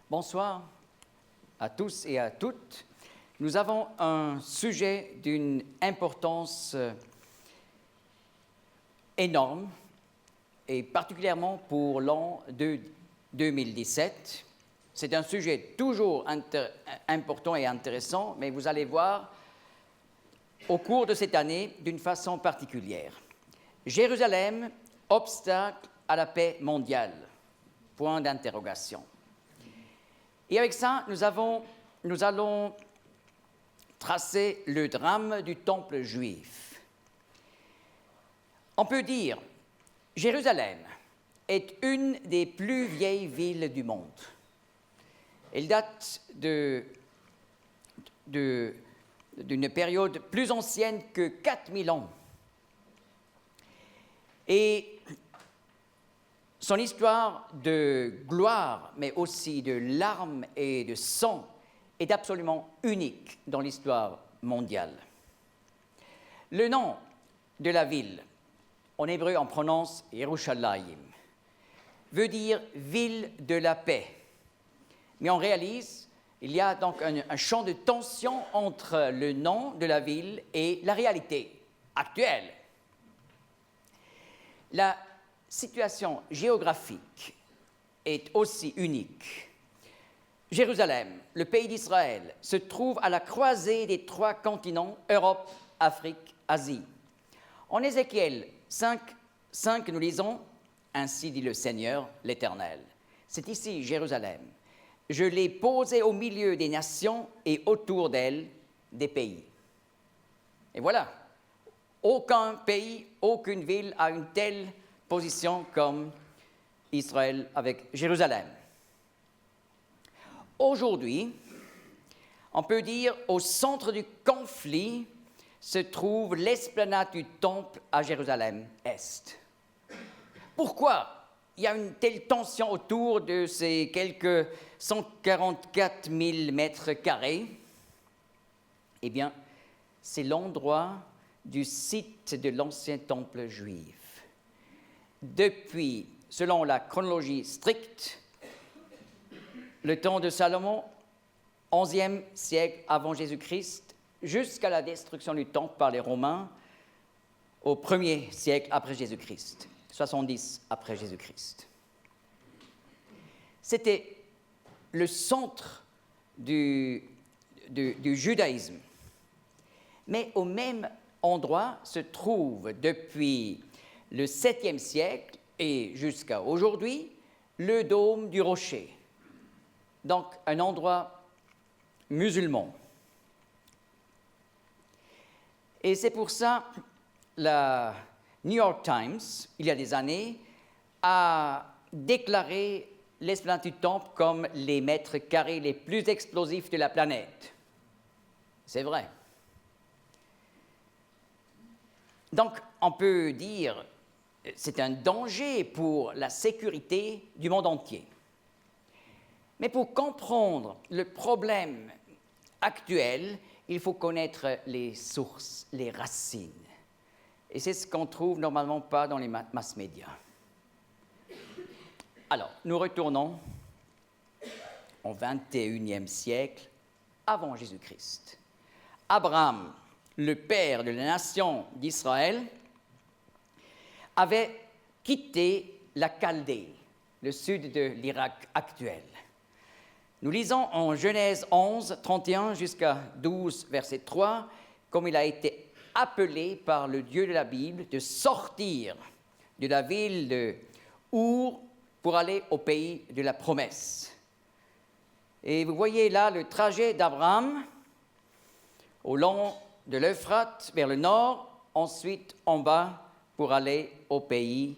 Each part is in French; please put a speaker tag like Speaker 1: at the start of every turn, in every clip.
Speaker 1: Bonsoir à tous et à toutes. Nous avons un sujet d'une importance énorme, et particulièrement pour l'an 2017. C'est un sujet toujours important et intéressant, mais vous allez voir au cours de cette année d'une façon particulière. Jérusalem, obstacle à la paix mondiale, point d'interrogation. Et avec ça, nous allons tracer le drame du temple juif. On peut dire, Jérusalem est une des plus vieilles villes du monde. Elle date d'une période plus ancienne que 4000 ans. Et son histoire de gloire, mais aussi de larmes et de sang, est absolument unique dans l'histoire mondiale. Le nom de la ville, en hébreu on prononce Yerushalayim, veut dire « ville de la paix ». Mais on réalise, il y a donc un champ de tension entre le nom de la ville et la réalité actuelle. La situation géographique est aussi unique. Jérusalem, le pays d'Israël, se trouve à la croisée des 3 continents, Europe, Afrique, Asie. En Ézéchiel 5, nous lisons « Ainsi dit le Seigneur, l'Éternel ». C'est ici Jérusalem. Je l'ai posée au milieu des nations et autour d'elle des pays. Et voilà, aucun pays, aucune ville a une telle position comme Israël avec Jérusalem. Aujourd'hui, on peut dire au centre du conflit se trouve l'esplanade du temple à Jérusalem-Est. Pourquoi il y a une telle tension autour de ces quelques 144 000 mètres carrés? Eh bien, c'est l'endroit du site de l'ancien temple juif. Depuis, selon la chronologie stricte, le temps de Salomon, 11e siècle avant Jésus-Christ, jusqu'à la destruction du temple par les Romains, au 1er siècle après Jésus-Christ, 70 après Jésus-Christ. C'était le centre du judaïsme. Mais au même endroit se trouve depuis le 7e siècle et jusqu'à aujourd'hui, le dôme du rocher. Donc, un endroit musulman. Et c'est pour ça que la New York Times, il y a des années, a déclaré l'esplanade du temple comme les mètres carrés les plus explosifs de la planète. C'est vrai. Donc, on peut dire que c'est un danger pour la sécurité du monde entier. Mais pour comprendre le problème actuel, il faut connaître les sources, les racines. Et c'est ce qu'on ne trouve normalement pas dans les mass médias. Alors, nous retournons au 21e siècle avant Jésus-Christ. Abraham, le père de la nation d'Israël, avait quitté la Chaldée, le sud de l'Irak actuel. Nous lisons en Genèse 11, 31 jusqu'à 12, verset 3, comme il a été appelé par le Dieu de la Bible de sortir de la ville de Our pour aller au pays de la promesse. Et vous voyez là le trajet d'Abraham au long de l'Euphrate vers le nord, ensuite en bas pour aller au pays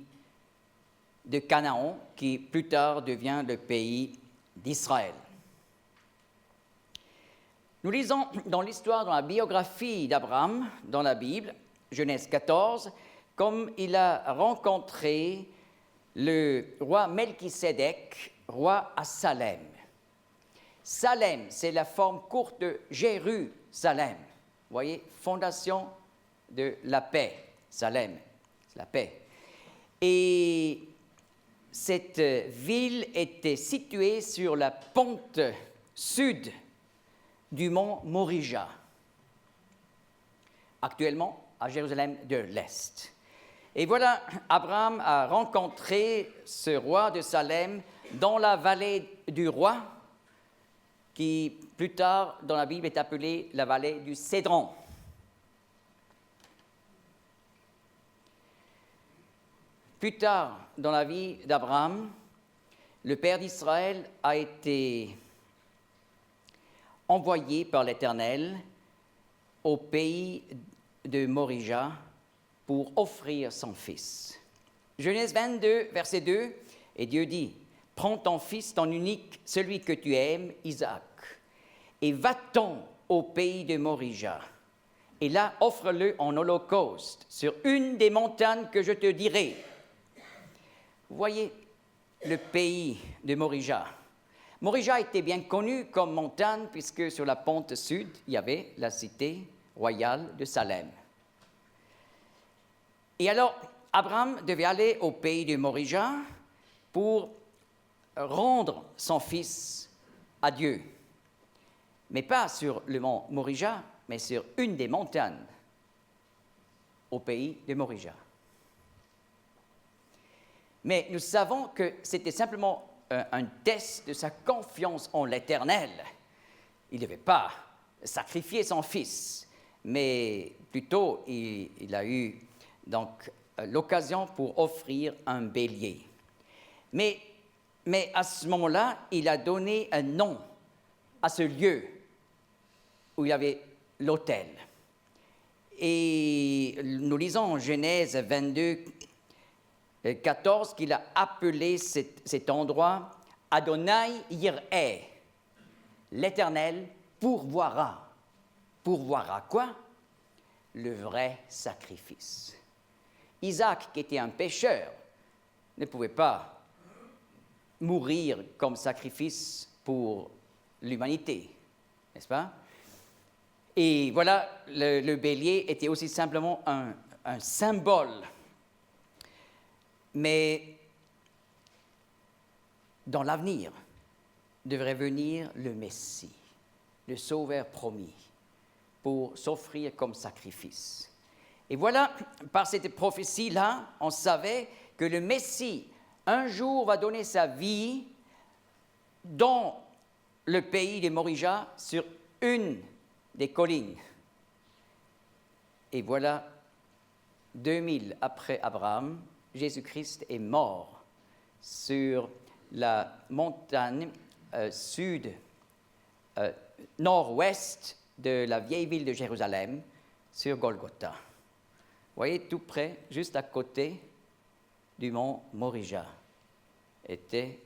Speaker 1: de Canaan, qui plus tard devient le pays d'Israël. Nous lisons dans l'histoire, dans la biographie d'Abraham, dans la Bible, Genèse 14, comme il a rencontré le roi Melchisédek, roi à Salem. Salem, c'est la forme courte de Jérusalem. Vous voyez, fondation de la paix. Salem, c'est la paix. Et cette ville était située sur la pente sud du mont Morija, actuellement à Jérusalem de l'Est. Et voilà, Abraham a rencontré ce roi de Salem dans la vallée du roi, qui plus tard dans la Bible est appelée la vallée du Cédron. Plus tard dans la vie d'Abraham, le père d'Israël a été envoyé par l'Éternel au pays de Morija pour offrir son fils. Genèse 22, verset 2, et Dieu dit, « Prends ton fils, ton unique, celui que tu aimes, Isaac, et va-t'en au pays de Morija, et là offre-le en holocauste sur une des montagnes que je te dirai. » Vous voyez le pays de Morija. Morija était bien connu comme montagne puisque sur la pente sud, il y avait la cité royale de Salem. Et alors, Abraham devait aller au pays de Morija pour rendre son fils à Dieu. Mais pas sur le mont Morija, mais sur une des montagnes au pays de Morija. Mais nous savons que c'était simplement un test de sa confiance en l'Éternel. Il ne devait pas sacrifier son fils, mais plutôt il a eu donc l'occasion pour offrir un bélier. Mais à ce moment-là, il a donné un nom à ce lieu où il y avait l'autel. Et nous lisons en Genèse 22, 14 qu'il a appelé cet endroit Adonai Yireh, l'Éternel pourvoira. Pourvoira quoi? Le vrai sacrifice. Isaac, qui était un pécheur, ne pouvait pas mourir comme sacrifice pour l'humanité, n'est-ce pas? Et voilà, le bélier était aussi simplement un symbole. Mais dans l'avenir devrait venir le Messie, le Sauveur promis, pour s'offrir comme sacrifice. Et voilà, par cette prophétie-là, on savait que le Messie, un jour, va donner sa vie dans le pays de Morija, sur une des collines. Et voilà, 2000 après Abraham, Jésus-Christ est mort sur la montagne nord-ouest de la vieille ville de Jérusalem, sur Golgotha. Vous voyez, tout près, juste à côté du mont Morija, était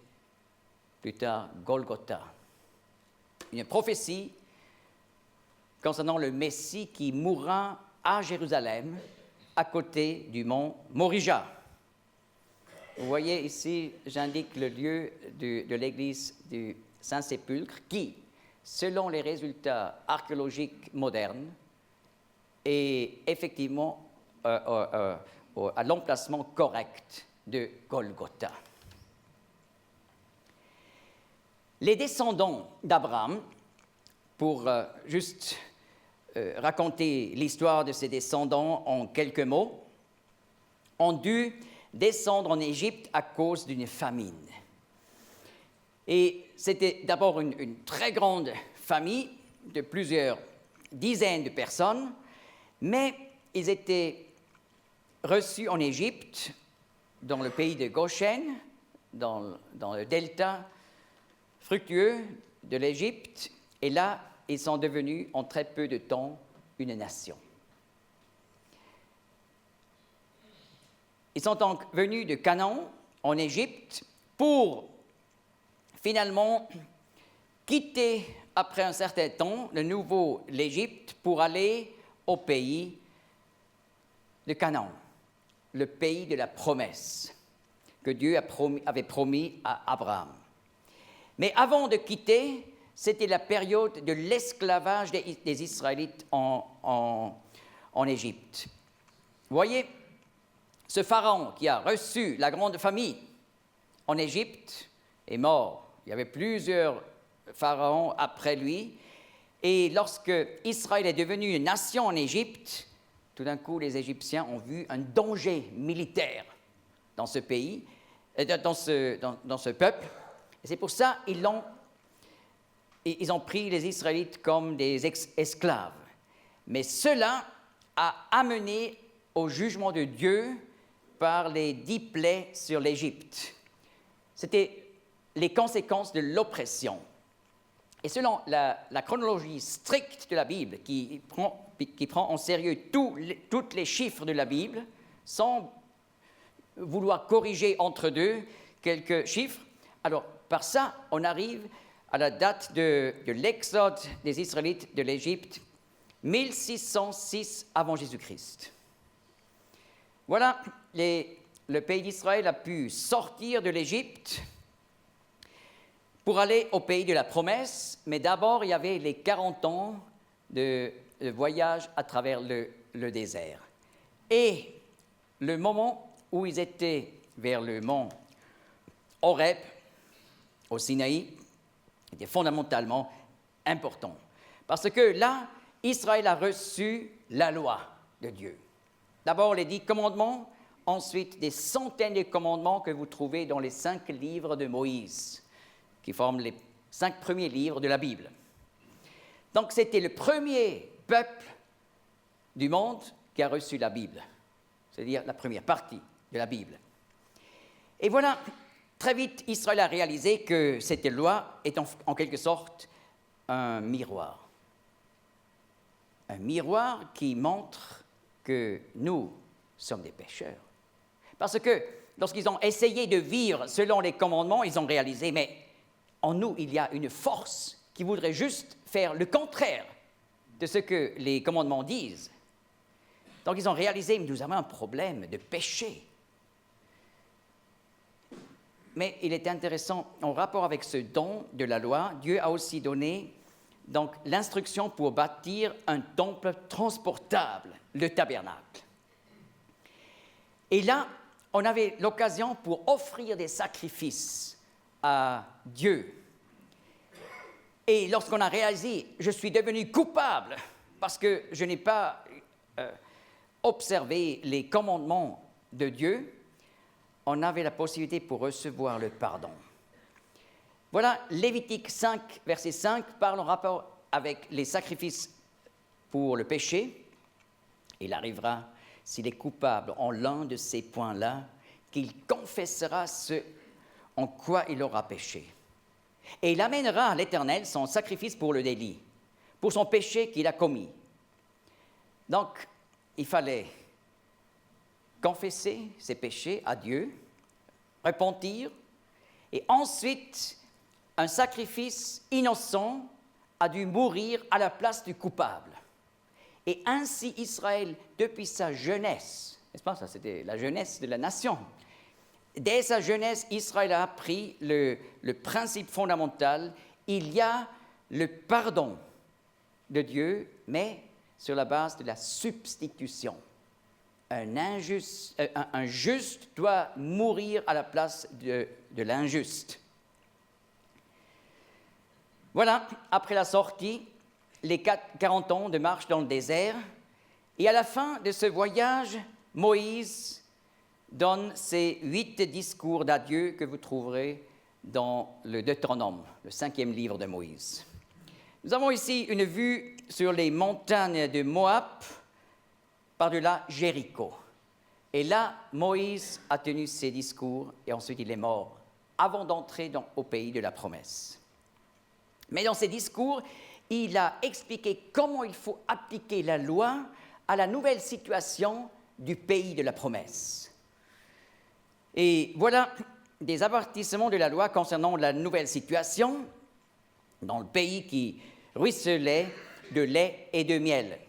Speaker 1: plus tard Golgotha. Une prophétie concernant le Messie qui mourra à Jérusalem, à côté du mont Morija. Vous voyez ici, j'indique le lieu de l'église du Saint-Sépulcre qui, selon les résultats archéologiques modernes, est effectivement à l'emplacement correct de Golgotha. Les descendants d'Abraham, pour juste raconter l'histoire de ses descendants en quelques mots, ont dû descendre en Égypte à cause d'une famine. Et c'était d'abord une très grande famille de plusieurs dizaines de personnes, mais ils étaient reçus en Égypte, dans le pays de Goshen, dans le delta fructueux de l'Égypte, et là, ils sont devenus en très peu de temps une nation. Ils sont donc venus de Canaan, en Égypte, pour finalement quitter, après un certain temps, l'Égypte pour aller au pays de Canaan, le pays de la promesse que Dieu avait promis à Abraham. Mais avant de quitter, c'était la période de l'esclavage des Israélites en Égypte. Vous voyez, ce pharaon qui a reçu la grande famille en Égypte est mort. Il y avait plusieurs pharaons après lui. Et lorsque Israël est devenu une nation en Égypte, tout d'un coup, les Égyptiens ont vu un danger militaire dans ce pays, dans ce peuple. Et c'est pour ça qu'ils ont pris les Israélites comme des esclaves. Mais cela a amené au jugement de Dieu par les 10 plaies sur l'Égypte. C'était les conséquences de l'oppression. Et selon la chronologie stricte de la Bible, qui prend en sérieux tous les chiffres de la Bible, sans vouloir corriger entre deux quelques chiffres, alors par ça, on arrive à la date de l'exode des Israélites de l'Égypte, 1606 avant Jésus-Christ. Voilà, le pays d'Israël a pu sortir de l'Égypte pour aller au pays de la promesse, mais d'abord, il y avait les 40 ans de voyage à travers le désert. Et le moment où ils étaient vers le mont Horeb, au Sinaï, était fondamentalement important. Parce que là, Israël a reçu la loi de Dieu. D'abord les 10 commandements, ensuite des centaines de commandements que vous trouvez dans les 5 livres de Moïse, qui forment les 5 premiers livres de la Bible. Donc c'était le premier peuple du monde qui a reçu la Bible, c'est-à-dire la première partie de la Bible. Et voilà, très vite, Israël a réalisé que cette loi est en quelque sorte un miroir. Un miroir qui montre que nous sommes des pécheurs. Parce que lorsqu'ils ont essayé de vivre selon les commandements, ils ont réalisé, mais en nous, il y a une force qui voudrait juste faire le contraire de ce que les commandements disent. Donc ils ont réalisé, nous avons un problème de péché. Mais il est intéressant, en rapport avec ce don de la loi, Dieu a aussi donné donc l'instruction pour bâtir un temple transportable, le tabernacle. Et là, on avait l'occasion pour offrir des sacrifices à Dieu. Et lorsqu'on a réalisé, je suis devenu coupable parce que je n'ai pas observé les commandements de Dieu, on avait la possibilité pour recevoir le pardon. Voilà, Lévitique 5, verset 5, parle en rapport avec les sacrifices pour le péché. Il arrivera, s'il est coupable en l'un de ces points-là, qu'il confessera ce en quoi il aura péché. Et il amènera à l'Éternel son sacrifice pour le délit, pour son péché qu'il a commis. Donc, il fallait confesser ses péchés à Dieu, repentir, et ensuite, un sacrifice innocent a dû mourir à la place du coupable. Et ainsi, Israël, depuis sa jeunesse, n'est-ce pas, ça c'était la jeunesse de la nation, dès sa jeunesse, Israël a appris le principe fondamental, il y a le pardon de Dieu, mais sur la base de la substitution. Un juste doit mourir à la place de l'injuste. Voilà, après la sortie, les 40 ans de marche dans le désert, et à la fin de ce voyage, Moïse donne ces 8 discours d'adieu que vous trouverez dans le Deutéronome, le 5e livre de Moïse. Nous avons ici une vue sur les montagnes de Moab, par-delà Jéricho. Et là, Moïse a tenu ses discours et ensuite il est mort, avant d'entrer au pays de la promesse. Mais dans ses discours, il a expliqué comment il faut appliquer la loi à la nouvelle situation du pays de la promesse. Et voilà des avertissements de la loi concernant la nouvelle situation dans le pays qui ruisselait de lait et de miel.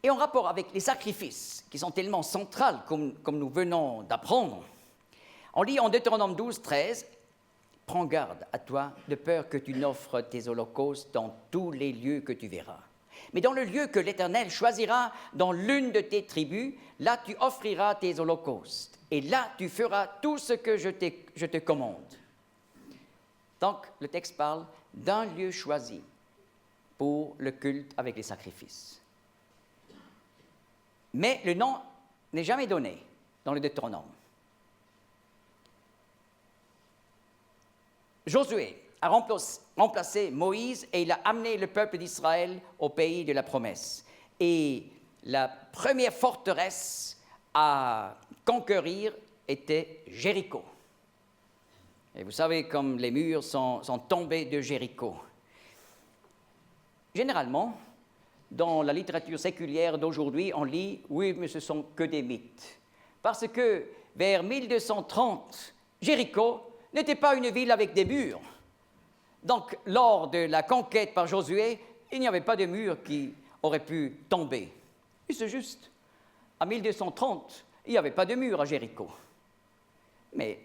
Speaker 1: Et en rapport avec les sacrifices, qui sont tellement centrales, comme nous venons d'apprendre, on lit en Deutéronome 12, 13, « Prends garde à toi, de peur que tu n'offres tes holocaustes dans tous les lieux que tu verras. Mais dans le lieu que l'Éternel choisira dans l'une de tes tribus, là tu offriras tes holocaustes, et là tu feras tout ce que je te commande. » Donc, le texte parle d'un lieu choisi pour le culte avec les sacrifices. Mais le nom n'est jamais donné dans le Deutéronome. Josué a remplacé Moïse et il a amené le peuple d'Israël au pays de la promesse. Et la première forteresse à conquérir était Jéricho. Et vous savez, comme les murs sont tombés de Jéricho. Généralement, dans la littérature séculière d'aujourd'hui, on lit « oui, mais ce sont que des mythes ». Parce que vers 1230, Jéricho n'était pas une ville avec des murs. Donc, lors de la conquête par Josué, il n'y avait pas de murs qui auraient pu tomber. Et c'est juste, à 1230, il n'y avait pas de murs à Jéricho. Mais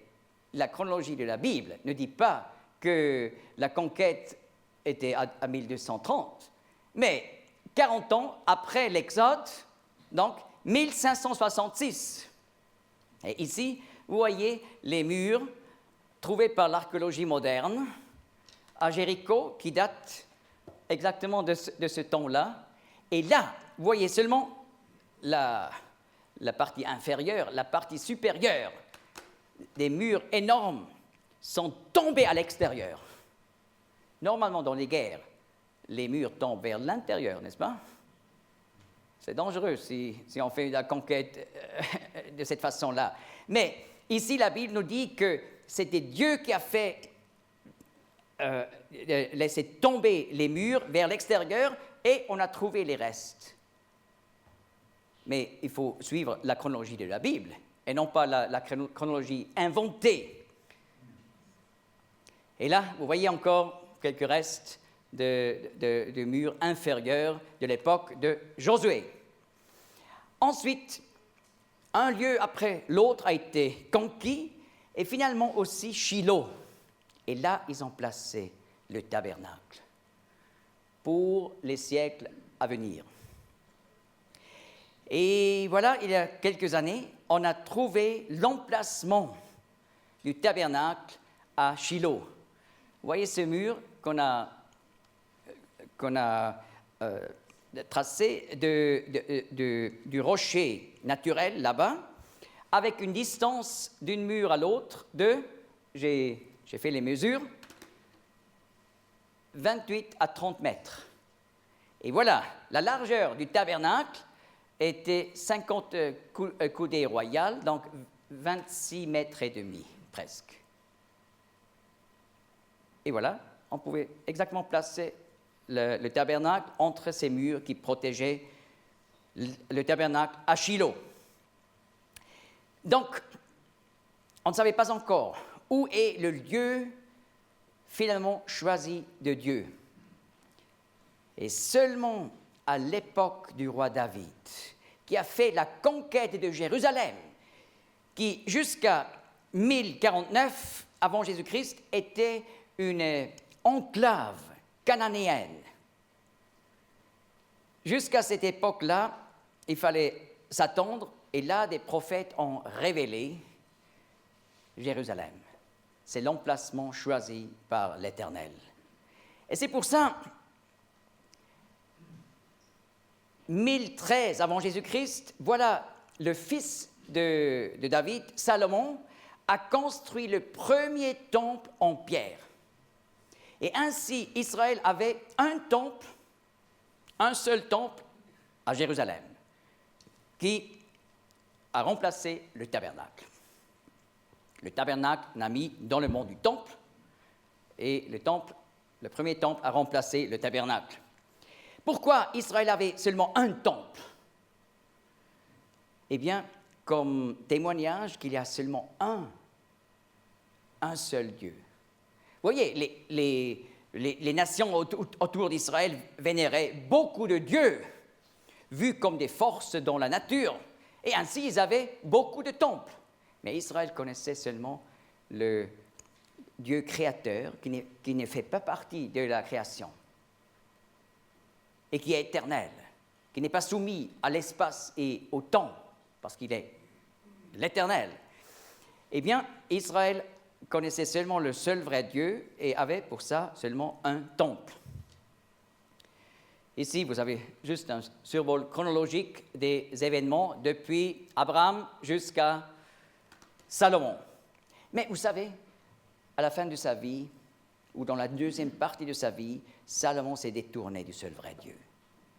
Speaker 1: la chronologie de la Bible ne dit pas que la conquête était à 1230, mais 40 ans après l'Exode, donc 1566. Et ici, vous voyez les murs trouvés par l'archéologie moderne à Jéricho, qui datent exactement de ce temps-là. Et là, vous voyez seulement la partie inférieure, la partie supérieure. Des murs énormes sont tombés à l'extérieur. Normalement, dans les guerres, les murs tombent vers l'intérieur, n'est-ce pas? C'est dangereux si on fait la conquête de cette façon-là. Mais ici, la Bible nous dit que c'était Dieu qui a fait laisser tomber les murs vers l'extérieur et on a trouvé les restes. Mais il faut suivre la chronologie de la Bible et non pas la chronologie inventée. Et là, vous voyez encore quelques restes de murs inférieurs de l'époque de Josué. Ensuite, un lieu après l'autre a été conquis, et finalement aussi Shiloh. Et là, ils ont placé le tabernacle pour les siècles à venir. Et voilà, il y a quelques années, on a trouvé l'emplacement du tabernacle à Shiloh. Vous voyez ce mur qu'on a tracé du rocher naturel là-bas, avec une distance d'un mur à l'autre de, j'ai fait les mesures, 28 à 30 mètres. Et voilà, la largeur du tabernacle était 50 coudées royales, donc 26 mètres et demi, presque. Et voilà, on pouvait exactement placer le tabernacle entre ces murs qui protégeaient le tabernacle à Shiloh. Donc, on ne savait pas encore où est le lieu finalement choisi de Dieu. Et seulement à l'époque du roi David, qui a fait la conquête de Jérusalem, qui jusqu'à 1049 avant Jésus-Christ était une enclave cananéenne. Jusqu'à cette époque-là, il fallait s'attendre, et là, des prophètes ont révélé Jérusalem. C'est l'emplacement choisi par l'Éternel. Et c'est pour ça, 1013 avant Jésus-Christ, voilà, le fils de David, Salomon, a construit le premier temple en pierre. Et ainsi, Israël avait un temple, un seul temple à Jérusalem, qui a remplacé le tabernacle. Le tabernacle l'a mis dans le monde du temple, et le premier temple a remplacé le tabernacle. Pourquoi Israël avait seulement un temple? Eh bien, comme témoignage qu'il y a seulement un seul Dieu. Vous voyez, les nations autour d'Israël vénéraient beaucoup de dieux, vus comme des forces dans la nature, et ainsi ils avaient beaucoup de temples. Mais Israël connaissait seulement le Dieu créateur qui ne fait pas partie de la création et qui est éternel, qui n'est pas soumis à l'espace et au temps, parce qu'il est l'éternel. Eh bien, Israël connaissait seulement le seul vrai Dieu et avait pour ça seulement un temple. Ici, vous avez juste un survol chronologique des événements depuis Abraham jusqu'à Salomon. Mais vous savez, à la fin de sa vie, ou dans la deuxième partie de sa vie, Salomon s'est détourné du seul vrai Dieu.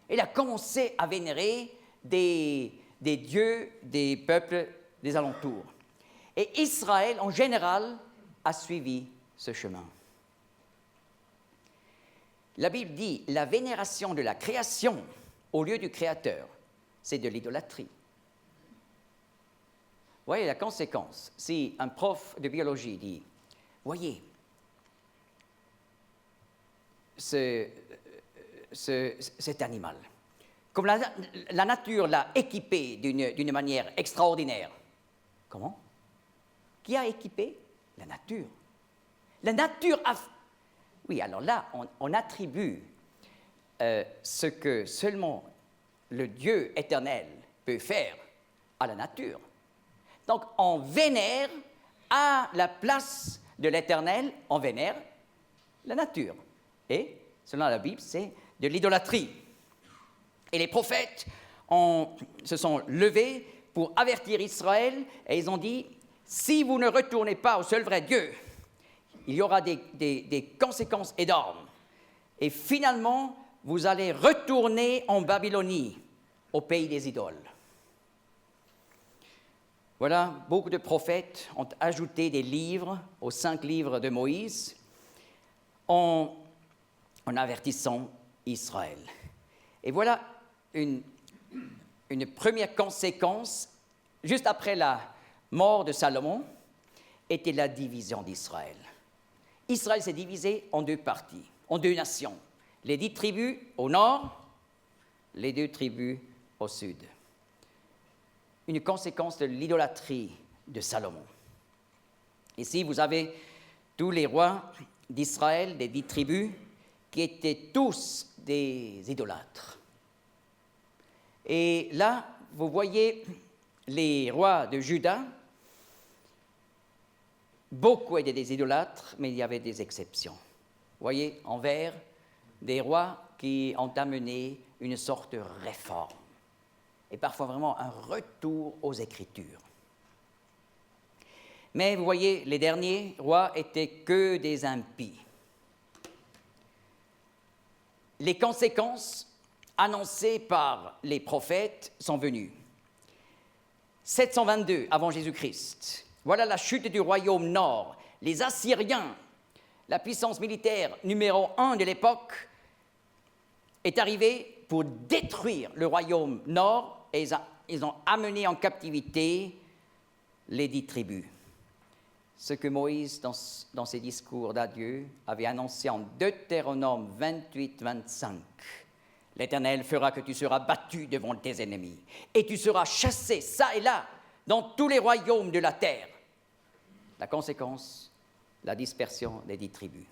Speaker 1: Il a commencé à vénérer des dieux des peuples des alentours. Et Israël, en général, a suivi ce chemin. La Bible dit la vénération de la création au lieu du Créateur, c'est de l'idolâtrie. Vous voyez la conséquence. Si un prof de biologie dit, voyez, cet animal, comme la nature l'a équipé d'une manière extraordinaire. Comment? Qui a équipé? La nature. La nature a... Oui, alors là, on attribue ce que seulement le Dieu éternel peut faire à la nature. Donc, on vénère à la place de l'éternel, on vénère la nature. Et, selon la Bible, c'est de l'idolâtrie. Et les prophètes se sont levés pour avertir Israël et ils ont dit, si vous ne retournez pas au seul vrai Dieu, il y aura des conséquences énormes. Et finalement, vous allez retourner en Babylonie, au pays des idoles. Voilà, beaucoup de prophètes ont ajouté des livres aux 5 livres de Moïse en avertissant Israël. Et voilà une première conséquence, juste après la mort de Salomon, était la division d'Israël. Israël s'est divisé en 2 parties, en 2 nations. Les 10 tribus au nord, les 2 tribus au sud. Une conséquence de l'idolâtrie de Salomon. Ici, vous avez tous les rois d'Israël, des 10 tribus, qui étaient tous des idolâtres. Et là, vous voyez les rois de Juda. Beaucoup étaient des idolâtres, mais il y avait des exceptions. Vous voyez, en vert, des rois qui ont amené une sorte de réforme, et parfois vraiment un retour aux Écritures. Mais vous voyez, les derniers rois étaient que des impies. Les conséquences annoncées par les prophètes sont venues. 722 avant Jésus-Christ. Voilà la chute du royaume nord. Les Assyriens, la puissance militaire numéro 1 de l'époque, est arrivée pour détruire le royaume nord et ils ont amené en captivité les 10 tribus. Ce que Moïse, dans ses discours d'adieu, avait annoncé en Deutéronome 28-25. L'Éternel fera que tu seras battu devant tes ennemis et tu seras chassé ça et là dans tous les royaumes de la terre. La conséquence, la dispersion des 10 tribus.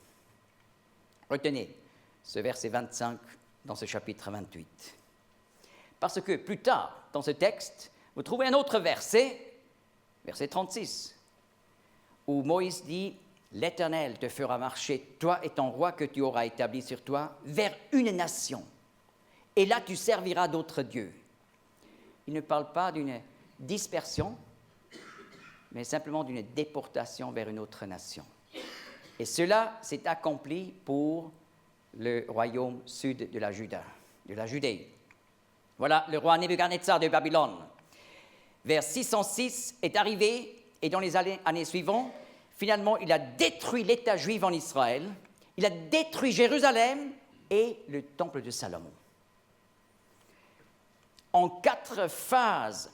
Speaker 1: Retenez ce verset 25 dans ce chapitre 28. Parce que plus tard, dans ce texte, vous trouvez un autre verset, verset 36, où Moïse dit « L'Éternel te fera marcher, toi et ton roi que tu auras établi sur toi, vers une nation. Et là, tu serviras d'autres dieux. » Il ne parle pas d'une dispersion, mais simplement d'une déportation vers une autre nation. Et cela s'est accompli pour le royaume sud de la Judée. Voilà, le roi Nebuchadnezzar de Babylone, vers 606, est arrivé, et dans les années suivantes, finalement, il a détruit l'État juif en Israël, il a détruit Jérusalem et le temple de Salomon. En 4 phases,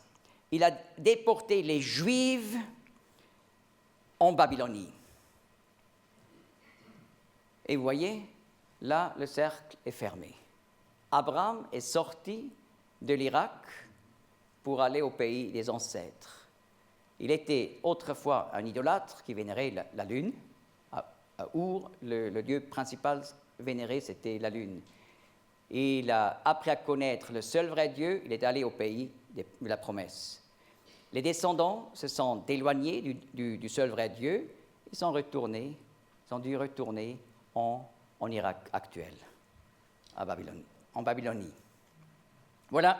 Speaker 1: il a déporté les Juifs en Babylonie. Et vous voyez, là, le cercle est fermé. Abraham est sorti de l'Irak pour aller au pays des ancêtres. Il était autrefois un idolâtre qui vénérait la lune. À Our, le dieu principal vénéré, c'était la lune. Et il a appris à connaître le seul vrai Dieu, il est allé au pays de la promesse. Les descendants se sont éloignés du seul vrai Dieu, ils sont dû retourner en Irak actuel, en Babylonie. Voilà.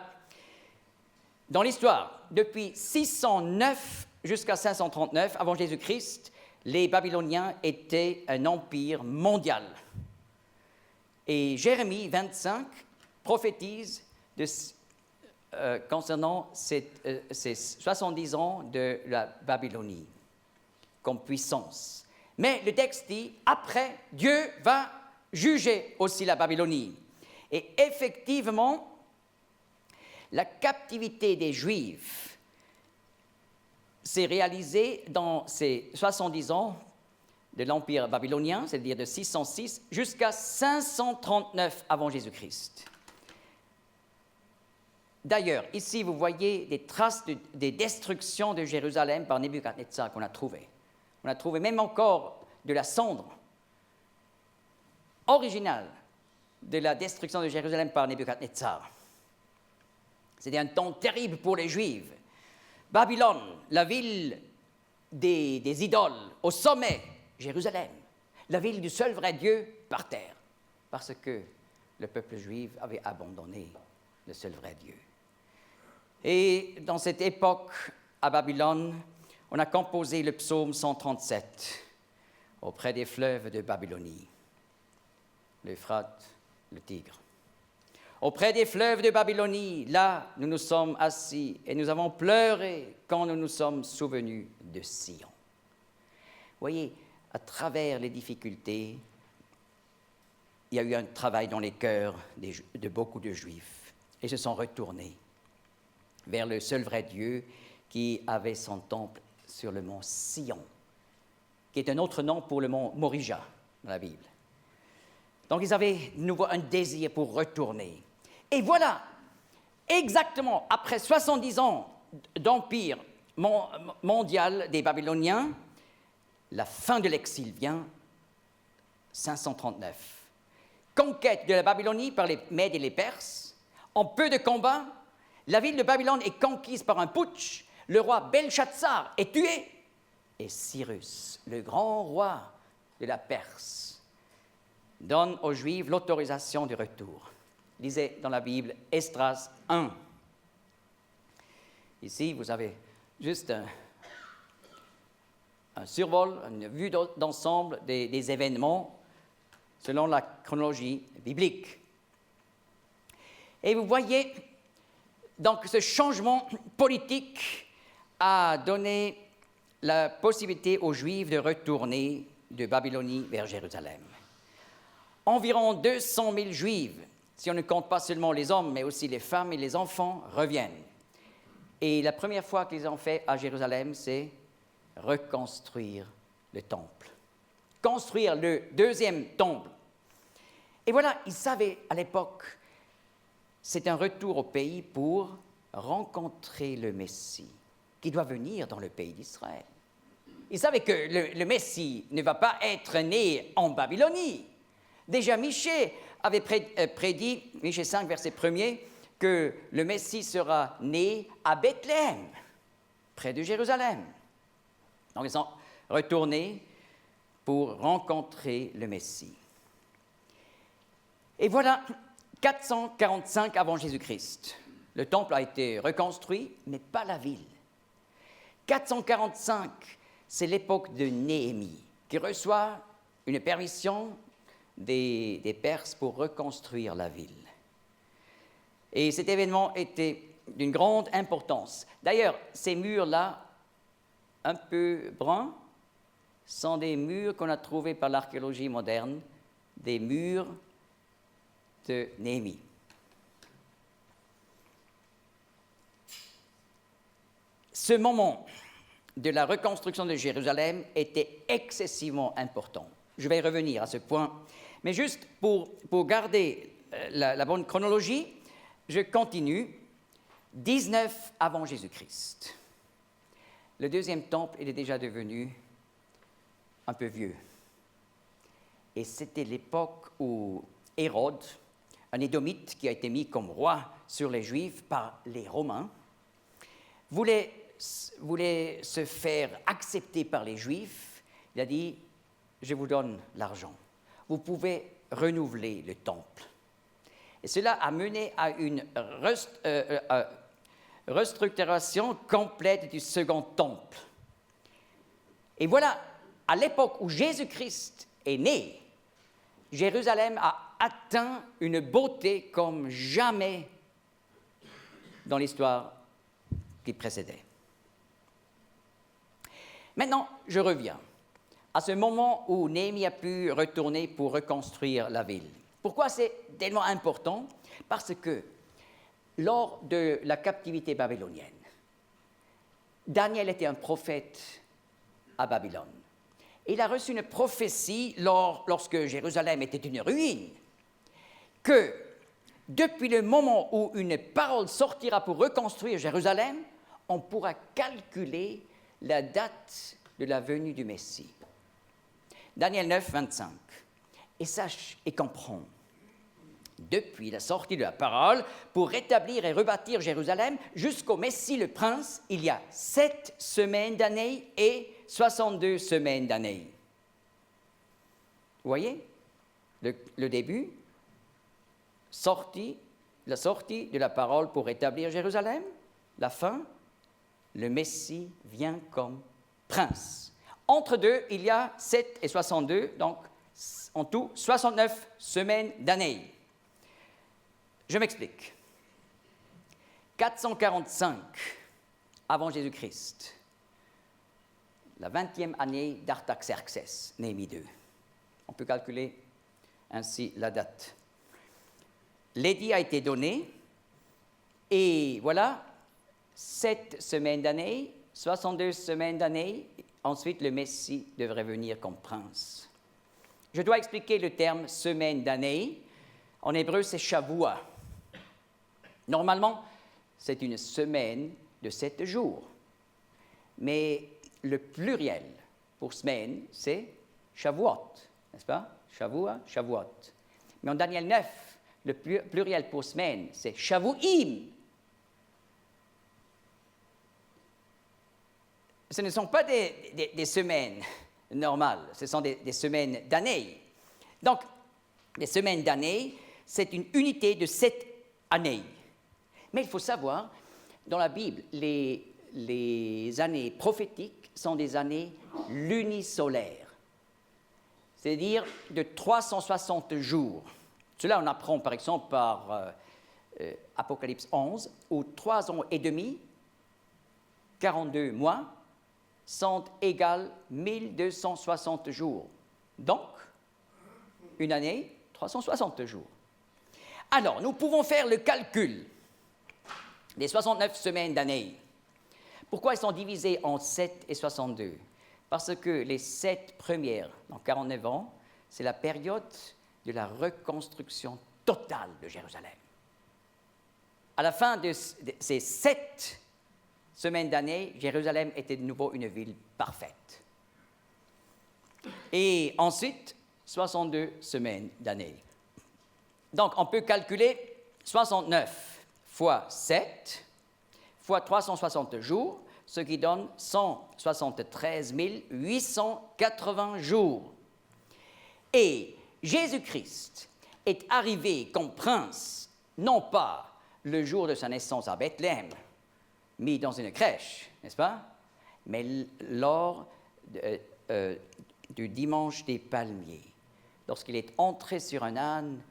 Speaker 1: Dans l'histoire, depuis 609 jusqu'à 539 avant Jésus-Christ, les Babyloniens étaient un empire mondial. Et Jérémie 25 prophétise concernant ces 70 ans de la Babylonie comme puissance. Mais le texte dit, après, Dieu va juger aussi la Babylonie. Et effectivement, la captivité des Juifs s'est réalisée dans ces 70 ans de l'Empire babylonien, c'est-à-dire de 606 jusqu'à 539 avant Jésus-Christ. D'ailleurs, ici, vous voyez des traces des destructions de Jérusalem par Nebuchadnezzar qu'on a trouvées. On a trouvé même encore de la cendre originale de la destruction de Jérusalem par Nebuchadnezzar. C'était un temps terrible pour les Juifs. Babylone, la ville des idoles, au sommet, Jérusalem, la ville du seul vrai Dieu, par terre, parce que le peuple juif avait abandonné le seul vrai Dieu. Et dans cette époque, à Babylone, on a composé le psaume 137, auprès des fleuves de Babylonie, l'Euphrate, le Tigre. Auprès des fleuves de Babylonie, là, nous nous sommes assis et nous avons pleuré quand nous nous sommes souvenus de Sion. Vous voyez, à travers les difficultés, il y a eu un travail dans les cœurs de beaucoup de Juifs. Et se sont retournés vers le seul vrai Dieu qui avait son temple sur le mont Sion, qui est un autre nom pour le mont Morija dans la Bible. Donc ils avaient de nouveau un désir pour retourner. Et voilà, exactement après 70 ans d'empire mondial des Babyloniens, la fin de l'exil vient, 539. Conquête de la Babylonie par les Mèdes et les Perses. En peu de combats, la ville de Babylone est conquise par un putsch. Le roi Belshazzar est tué. Et Cyrus, le grand roi de la Perse, donne aux Juifs l'autorisation du retour. Lisez dans la Bible Esdras 1. Ici, vous avez juste un survol, une vue d'ensemble des événements selon la chronologie biblique. Et vous voyez, donc ce changement politique a donné la possibilité aux Juifs de retourner de Babylonie vers Jérusalem. Environ 200 000 Juifs, si on ne compte pas seulement les hommes, mais aussi les femmes et les enfants, reviennent. Et la première fois qu'ils ont fait à Jérusalem, c'est reconstruire le temple. Construire le deuxième temple. Et voilà, ils savaient à l'époque, c'est un retour au pays pour rencontrer le Messie, qui doit venir dans le pays d'Israël. Ils savaient que le Messie ne va pas être né en Babylonie. Déjà, Michée avait prédit, Michée 5, verset 1er, que le Messie sera né à Bethléem, près de Jérusalem. Donc, ils sont retournés pour rencontrer le Messie. Et voilà, 445 avant Jésus-Christ. Le temple a été reconstruit, mais pas la ville. 445, c'est l'époque de Néhémie, qui reçoit une permission des Perses pour reconstruire la ville. Et cet événement était d'une grande importance. D'ailleurs, ces murs-là, un peu bruns, sont des murs qu'on a trouvés par l'archéologie moderne, des murs de Néhémie. ce moment de la reconstruction de Jérusalem était excessivement important. Je vais revenir à ce point, mais juste pour garder la bonne chronologie, je continue. 19 avant Jésus-Christ. Le deuxième temple, il est déjà devenu un peu vieux. Et c'était l'époque où Hérode, un Édomite qui a été mis comme roi sur les Juifs par les Romains, voulait se faire accepter par les Juifs. Il a dit, je vous donne l'argent. Vous pouvez renouveler le temple. Et cela a mené à une restructuration complète du second temple. Et voilà, à l'époque où Jésus-Christ est né, Jérusalem a atteint une beauté comme jamais dans l'histoire qui précédait. Maintenant, je reviens à ce moment où Néhémie a pu retourner pour reconstruire la ville. Pourquoi c'est tellement important? Parce que lors de la captivité babylonienne, Daniel était un prophète à Babylone. Il a reçu une prophétie lorsque Jérusalem était une ruine, que depuis le moment où une parole sortira pour reconstruire Jérusalem, on pourra calculer la date de la venue du Messie. Daniel 9, 25. Et sache et comprends, depuis la sortie de la parole, pour rétablir et rebâtir Jérusalem, jusqu'au Messie le Prince, il y a 7 semaines d'années et 62 semaines d'années. Vous voyez, le début, la sortie de la parole pour rétablir Jérusalem, la fin, le Messie vient comme prince. Entre deux, il y a 7 et 62, donc en tout 69 semaines d'années. Je m'explique. 445 avant Jésus-Christ, la 20e année d'Artaxerxès, Néhémie 2. On peut calculer ainsi la date. L'édit a été donné, et voilà, 7 semaines d'année, 62 semaines d'année, ensuite le Messie devrait venir comme prince. Je dois expliquer le terme semaine d'année. En hébreu, c'est Shavua. Normalement, c'est une semaine de 7 jours. Mais le pluriel pour semaine, c'est Shavuot, n'est-ce pas? Shavua, Shavuot. Mais en Daniel 9, le pluriel pour semaine, c'est Shavuim. Ce ne sont pas des semaines normales, ce sont des semaines d'années. Donc, les semaines d'années, c'est une unité de 7 années. Mais il faut savoir, dans la Bible, les années prophétiques sont des années lunisolaires, c'est-à-dire de 360 jours. Cela, on apprend par exemple par Apocalypse 11, où 3 ans et demi, 42 mois, sont égales 1260 jours. Donc, une année, 360 jours. Alors, nous pouvons faire le calcul des 69 semaines d'année. Pourquoi elles sont divisées en 7 et 62? Parce que les 7 premières, donc 49 ans, c'est la période de la reconstruction totale de Jérusalem. À la fin de ces 7 semaines d'année, Jérusalem était de nouveau une ville parfaite. Et ensuite, 62 semaines d'année. Donc, on peut calculer 69 fois 7 fois 360 jours, ce qui donne 173 880 jours. Et Jésus-Christ est arrivé comme prince, non pas le jour de sa naissance à Bethléem, mis dans une crèche, n'est-ce pas? Mais lors du dimanche des palmiers, lorsqu'il est entré sur un âne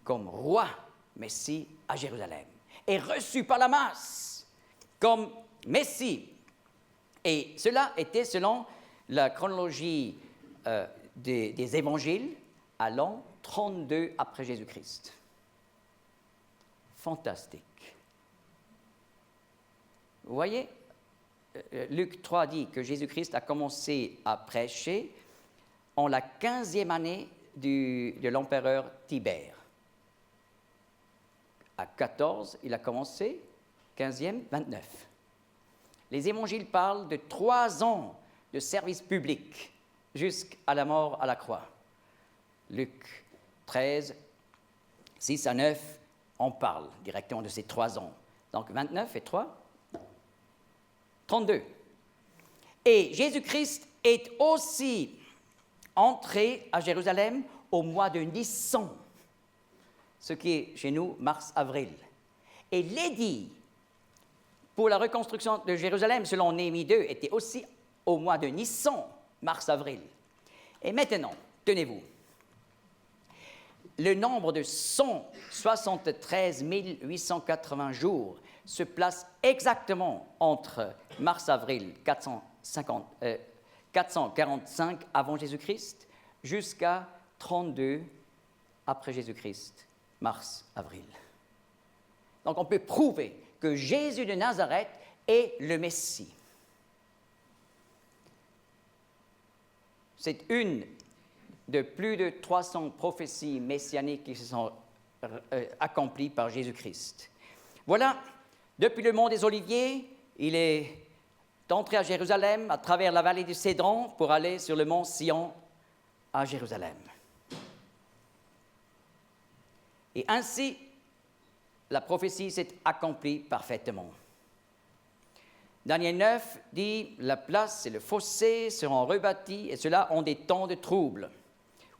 Speaker 1: comme roi Messie à Jérusalem, et reçu par la masse comme Messie. Et cela était selon la chronologie des évangiles à l'an 32 après Jésus-Christ. Fantastique. Vous voyez, Luc 3 dit que Jésus-Christ a commencé à prêcher en la 15e année de l'empereur Tibère. À 14, il a commencé, 15e, 29. Les évangiles parlent de 3 ans de service public jusqu'à la mort à la croix. Luc 13, 6 à 9, on parle directement de ces 3 ans. Donc 29 et 3, 32. Et Jésus-Christ est aussi entré à Jérusalem au mois de Nissan, ce qui est chez nous mars-avril. Et l'édit pour la reconstruction de Jérusalem, selon Néhémie 2, était aussi au mois de Nissan, mars-avril. Et maintenant, tenez-vous, le nombre de 173 880 jours se place exactement entre mars-avril 445 avant Jésus-Christ jusqu'à 32 après Jésus-Christ, mars-avril. Donc on peut prouver que Jésus de Nazareth est le Messie. C'est une de plus de 300 prophéties messianiques qui se sont accomplies par Jésus-Christ. Voilà, depuis le mont des Oliviers, il est entré à Jérusalem à travers la vallée du Cédron pour aller sur le mont Sion à Jérusalem. Et ainsi, la prophétie s'est accomplie parfaitement. Daniel 9 dit « La place et le fossé seront rebâtis et cela en des temps de trouble. »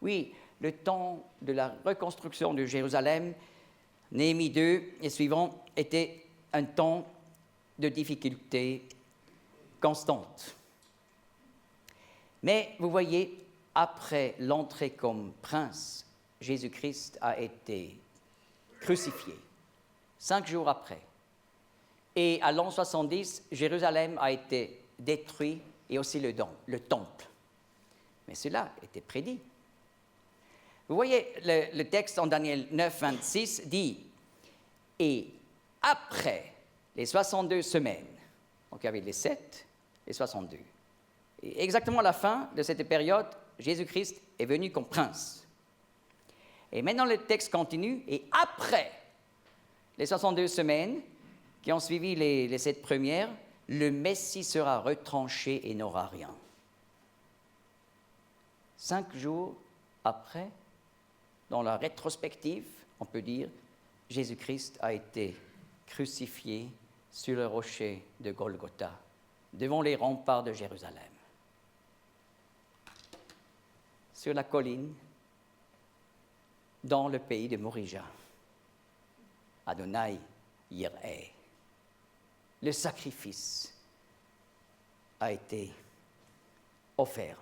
Speaker 1: Oui, le temps de la reconstruction de Jérusalem, Néhémie 2 et suivant, était un temps de difficulté constante. Mais vous voyez, après l'entrée comme prince, Jésus-Christ a été crucifié, 5 jours après. Et à l'an 70, Jérusalem a été détruit et aussi le temple. Mais cela était prédit. Vous voyez, le texte en Daniel 9, 26 dit « Et après les 62 semaines, donc il y avait les 7, les 62, et exactement à la fin de cette période, Jésus-Christ est venu comme prince. Et maintenant le texte continue, et après les 62 semaines qui ont suivi les 7 premières, le Messie sera retranché et n'aura rien. 5 jours après, dans la rétrospective, on peut dire, Jésus-Christ a été crucifié sur le rocher de Golgotha, devant les remparts de Jérusalem. Sur la colline, dans le pays de Morija. Adonai Yireh. Le sacrifice a été offert.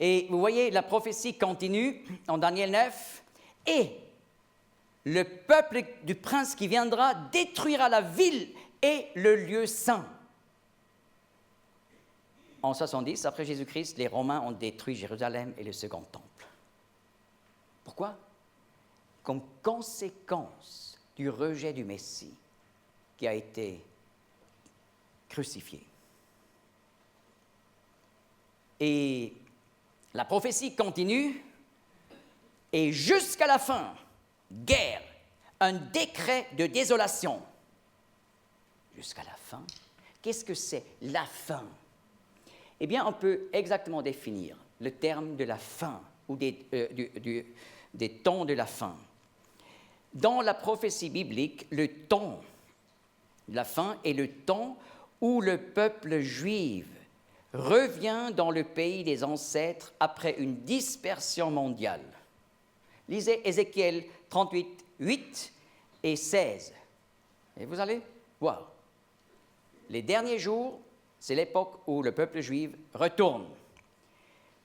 Speaker 1: Et vous voyez, la prophétie continue en Daniel 9. Et le peuple du prince qui viendra détruira la ville et le lieu saint. En 70, après Jésus-Christ, les Romains ont détruit Jérusalem et le second temple. Pourquoi? Comme conséquence du rejet du Messie qui a été crucifié. Et la prophétie continue, et jusqu'à la fin, guerre, un décret de désolation. Jusqu'à la fin. Qu'est-ce que c'est la fin? Eh bien, on peut exactement définir le terme de la fin ou des temps de la fin. Dans la prophétie biblique, le temps de la fin est le temps où le peuple juif revient dans le pays des ancêtres après une dispersion mondiale. Lisez Ézéchiel 38, 8 et 16. Et vous allez voir. Les derniers jours, c'est l'époque où le peuple juif retourne.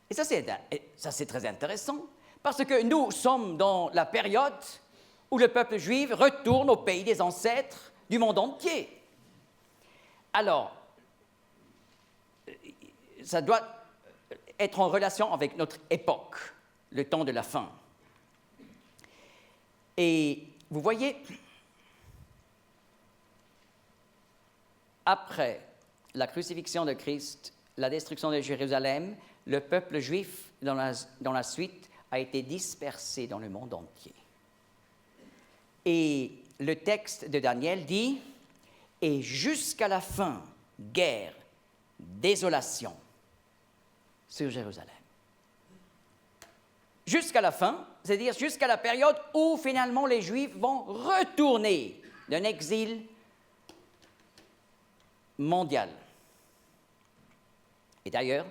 Speaker 1: Et ça, c'est très intéressant, parce que nous sommes dans la période où le peuple juif retourne au pays des ancêtres du monde entier. Alors, ça doit être en relation avec notre époque, le temps de la fin. Et vous voyez, après la crucifixion de Christ, la destruction de Jérusalem, le peuple juif, dans la suite, a été dispersé dans le monde entier. Et le texte de Daniel dit, « Et jusqu'à la fin, guerre, désolation sur Jérusalem. » Jusqu'à la fin, c'est-à-dire jusqu'à la période où finalement les Juifs vont retourner d'un exil mondial. Et d'ailleurs,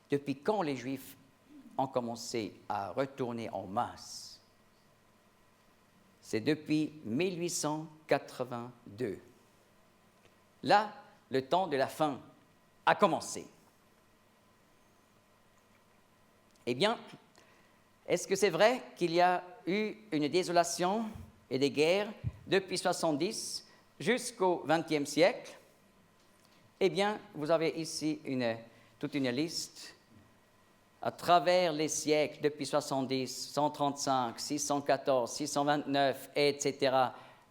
Speaker 1: depuis quand les Juifs ont commencé à retourner en masse? C'est depuis 1882. Là, le temps de la fin a commencé. Eh bien, est-ce que c'est vrai qu'il y a eu une désolation et des guerres depuis 70 jusqu'au XXe siècle? Eh bien, vous avez ici toute une liste à travers les siècles, depuis 70, 135, 614, 629, etc.,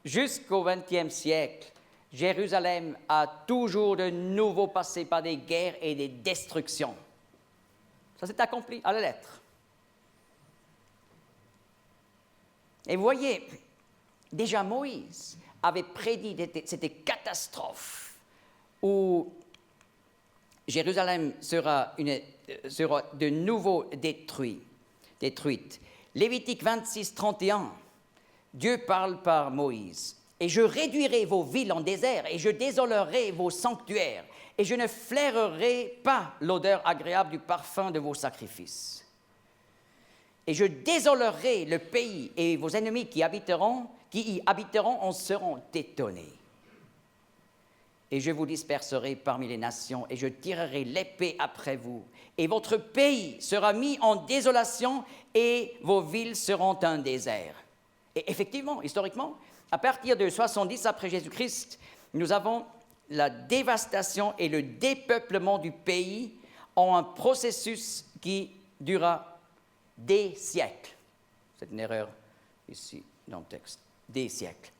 Speaker 1: jusqu'au XXe siècle. Jérusalem a toujours de nouveau passé par des guerres et des destructions. Ça s'est accompli à la lettre. Et vous voyez, déjà Moïse avait prédit cette catastrophe où Jérusalem sera de nouveau détruite. Lévitique 26, 31, Dieu parle par Moïse. « Et je réduirai vos villes en désert, et je désolerai vos sanctuaires, et je ne flairerai pas l'odeur agréable du parfum de vos sacrifices. Et je désolerai le pays, et vos ennemis qui y habiteront en seront étonnés. Et je vous disperserai parmi les nations, et je tirerai l'épée après vous. Et votre pays sera mis en désolation, et vos villes seront un désert. » Et effectivement, historiquement, à partir de 70 après Jésus-Christ, nous avons la dévastation et le dépeuplement du pays en un processus qui dura des siècles. C'est une erreur ici dans le texte. Des siècles.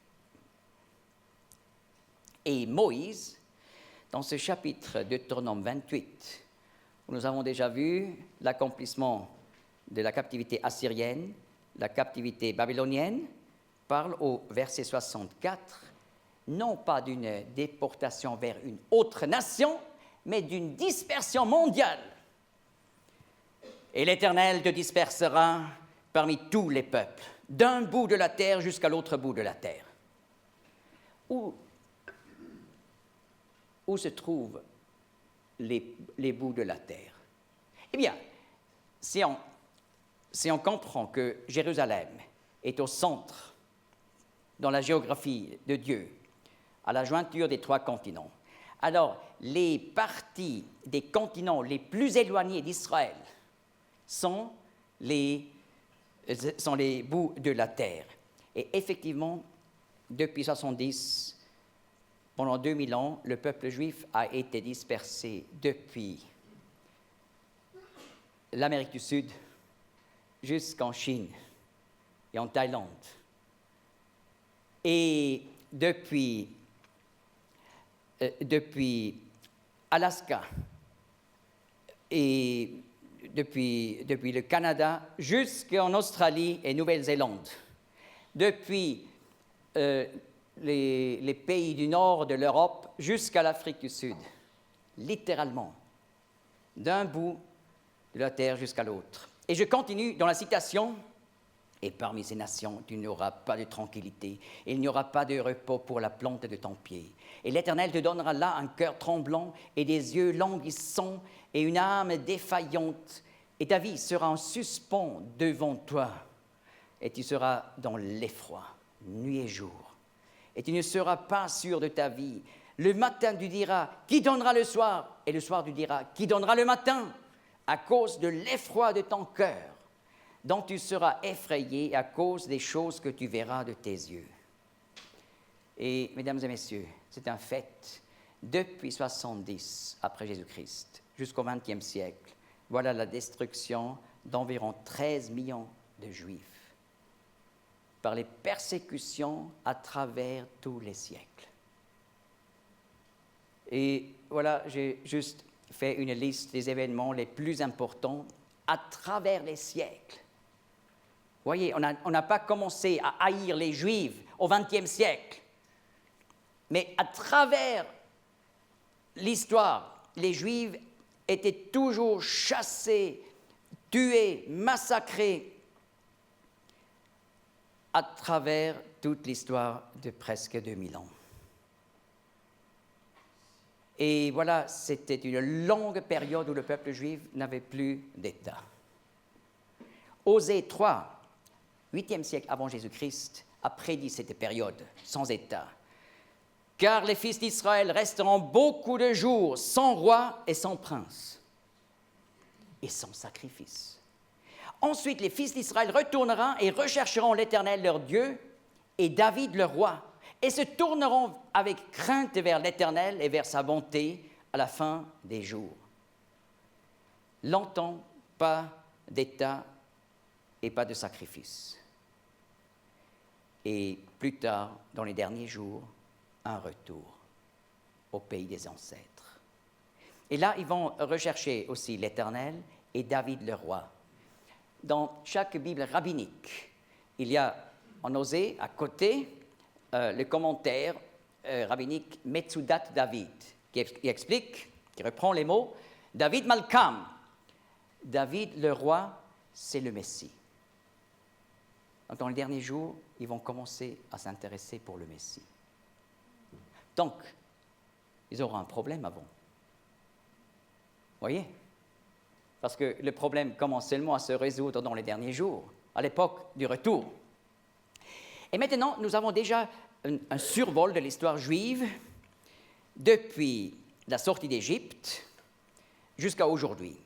Speaker 1: Et Moïse, dans ce chapitre de Deutéronome 28, où nous avons déjà vu l'accomplissement de la captivité assyrienne, la captivité babylonienne, parle au verset 64, non pas d'une déportation vers une autre nation, mais d'une dispersion mondiale. Et l'Éternel te dispersera parmi tous les peuples, d'un bout de la terre jusqu'à l'autre bout de la terre. Où se trouvent les bouts de la terre? Eh bien, si on comprend que Jérusalem est au centre dans la géographie de Dieu, à la jointure des 3 continents, alors les parties des continents les plus éloignés d'Israël sont les bouts de la terre. Et effectivement, depuis 70, pendant 2000 ans, le peuple juif a été dispersé depuis l'Amérique du Sud jusqu'en Chine et en Thaïlande. Et depuis Alaska et depuis le Canada jusqu'en Australie et Nouvelle-Zélande, depuis les pays du nord de l'Europe jusqu'à l'Afrique du Sud, littéralement, d'un bout de la terre jusqu'à l'autre. Et je continue dans la citation. Et parmi ces nations, tu n'auras pas de tranquillité, et il n'y aura pas de repos pour la plante de ton pied. Et l'Éternel te donnera là un cœur tremblant et des yeux languissants et une âme défaillante. Et ta vie sera en suspens devant toi, et tu seras dans l'effroi, nuit et jour. Et tu ne seras pas sûr de ta vie. Le matin, tu diras, qui donnera le soir? Et le soir, tu diras, qui donnera le matin? À cause de l'effroi de ton cœur, dont tu seras effrayé à cause des choses que tu verras de tes yeux. Et, mesdames et messieurs, c'est un fait. Depuis 70 après Jésus-Christ jusqu'au XXe siècle, voilà la destruction d'environ 13 millions de Juifs par les persécutions à travers tous les siècles. Et voilà, j'ai juste fait une liste des événements les plus importants à travers les siècles. Vous voyez, on n'a pas commencé à haïr les Juifs au XXe siècle, mais à travers l'histoire, les Juifs étaient toujours chassés, tués, massacrés, à travers toute l'histoire de presque 2000 ans. Et voilà, c'était une longue période où le peuple juif n'avait plus d'État. Osée 3, 8e siècle avant Jésus-Christ, a prédit cette période sans État. Car les fils d'Israël resteront beaucoup de jours sans roi et sans prince, et sans sacrifice. Ensuite, les fils d'Israël retourneront et rechercheront l'Éternel leur Dieu et David leur roi, et se tourneront avec crainte vers l'Éternel et vers sa bonté à la fin des jours. Longtemps, pas d'État et pas de sacrifice. Et plus tard, dans les derniers jours, un retour au pays des ancêtres. Et là, ils vont rechercher aussi l'Éternel et David le roi. Dans chaque Bible rabbinique, il y a en Osée, à côté, le commentaire rabbinique Metsudat David, qui explique, qui reprend les mots, David Malkam, David le roi, c'est le Messie. Donc, dans les derniers jours, ils vont commencer à s'intéresser pour le Messie. Donc, ils auront un problème avant. Vous voyez? Parce que le problème commence seulement à se résoudre dans les derniers jours, à l'époque du retour. Et maintenant, nous avons déjà un survol de l'histoire juive depuis la sortie d'Égypte jusqu'à aujourd'hui.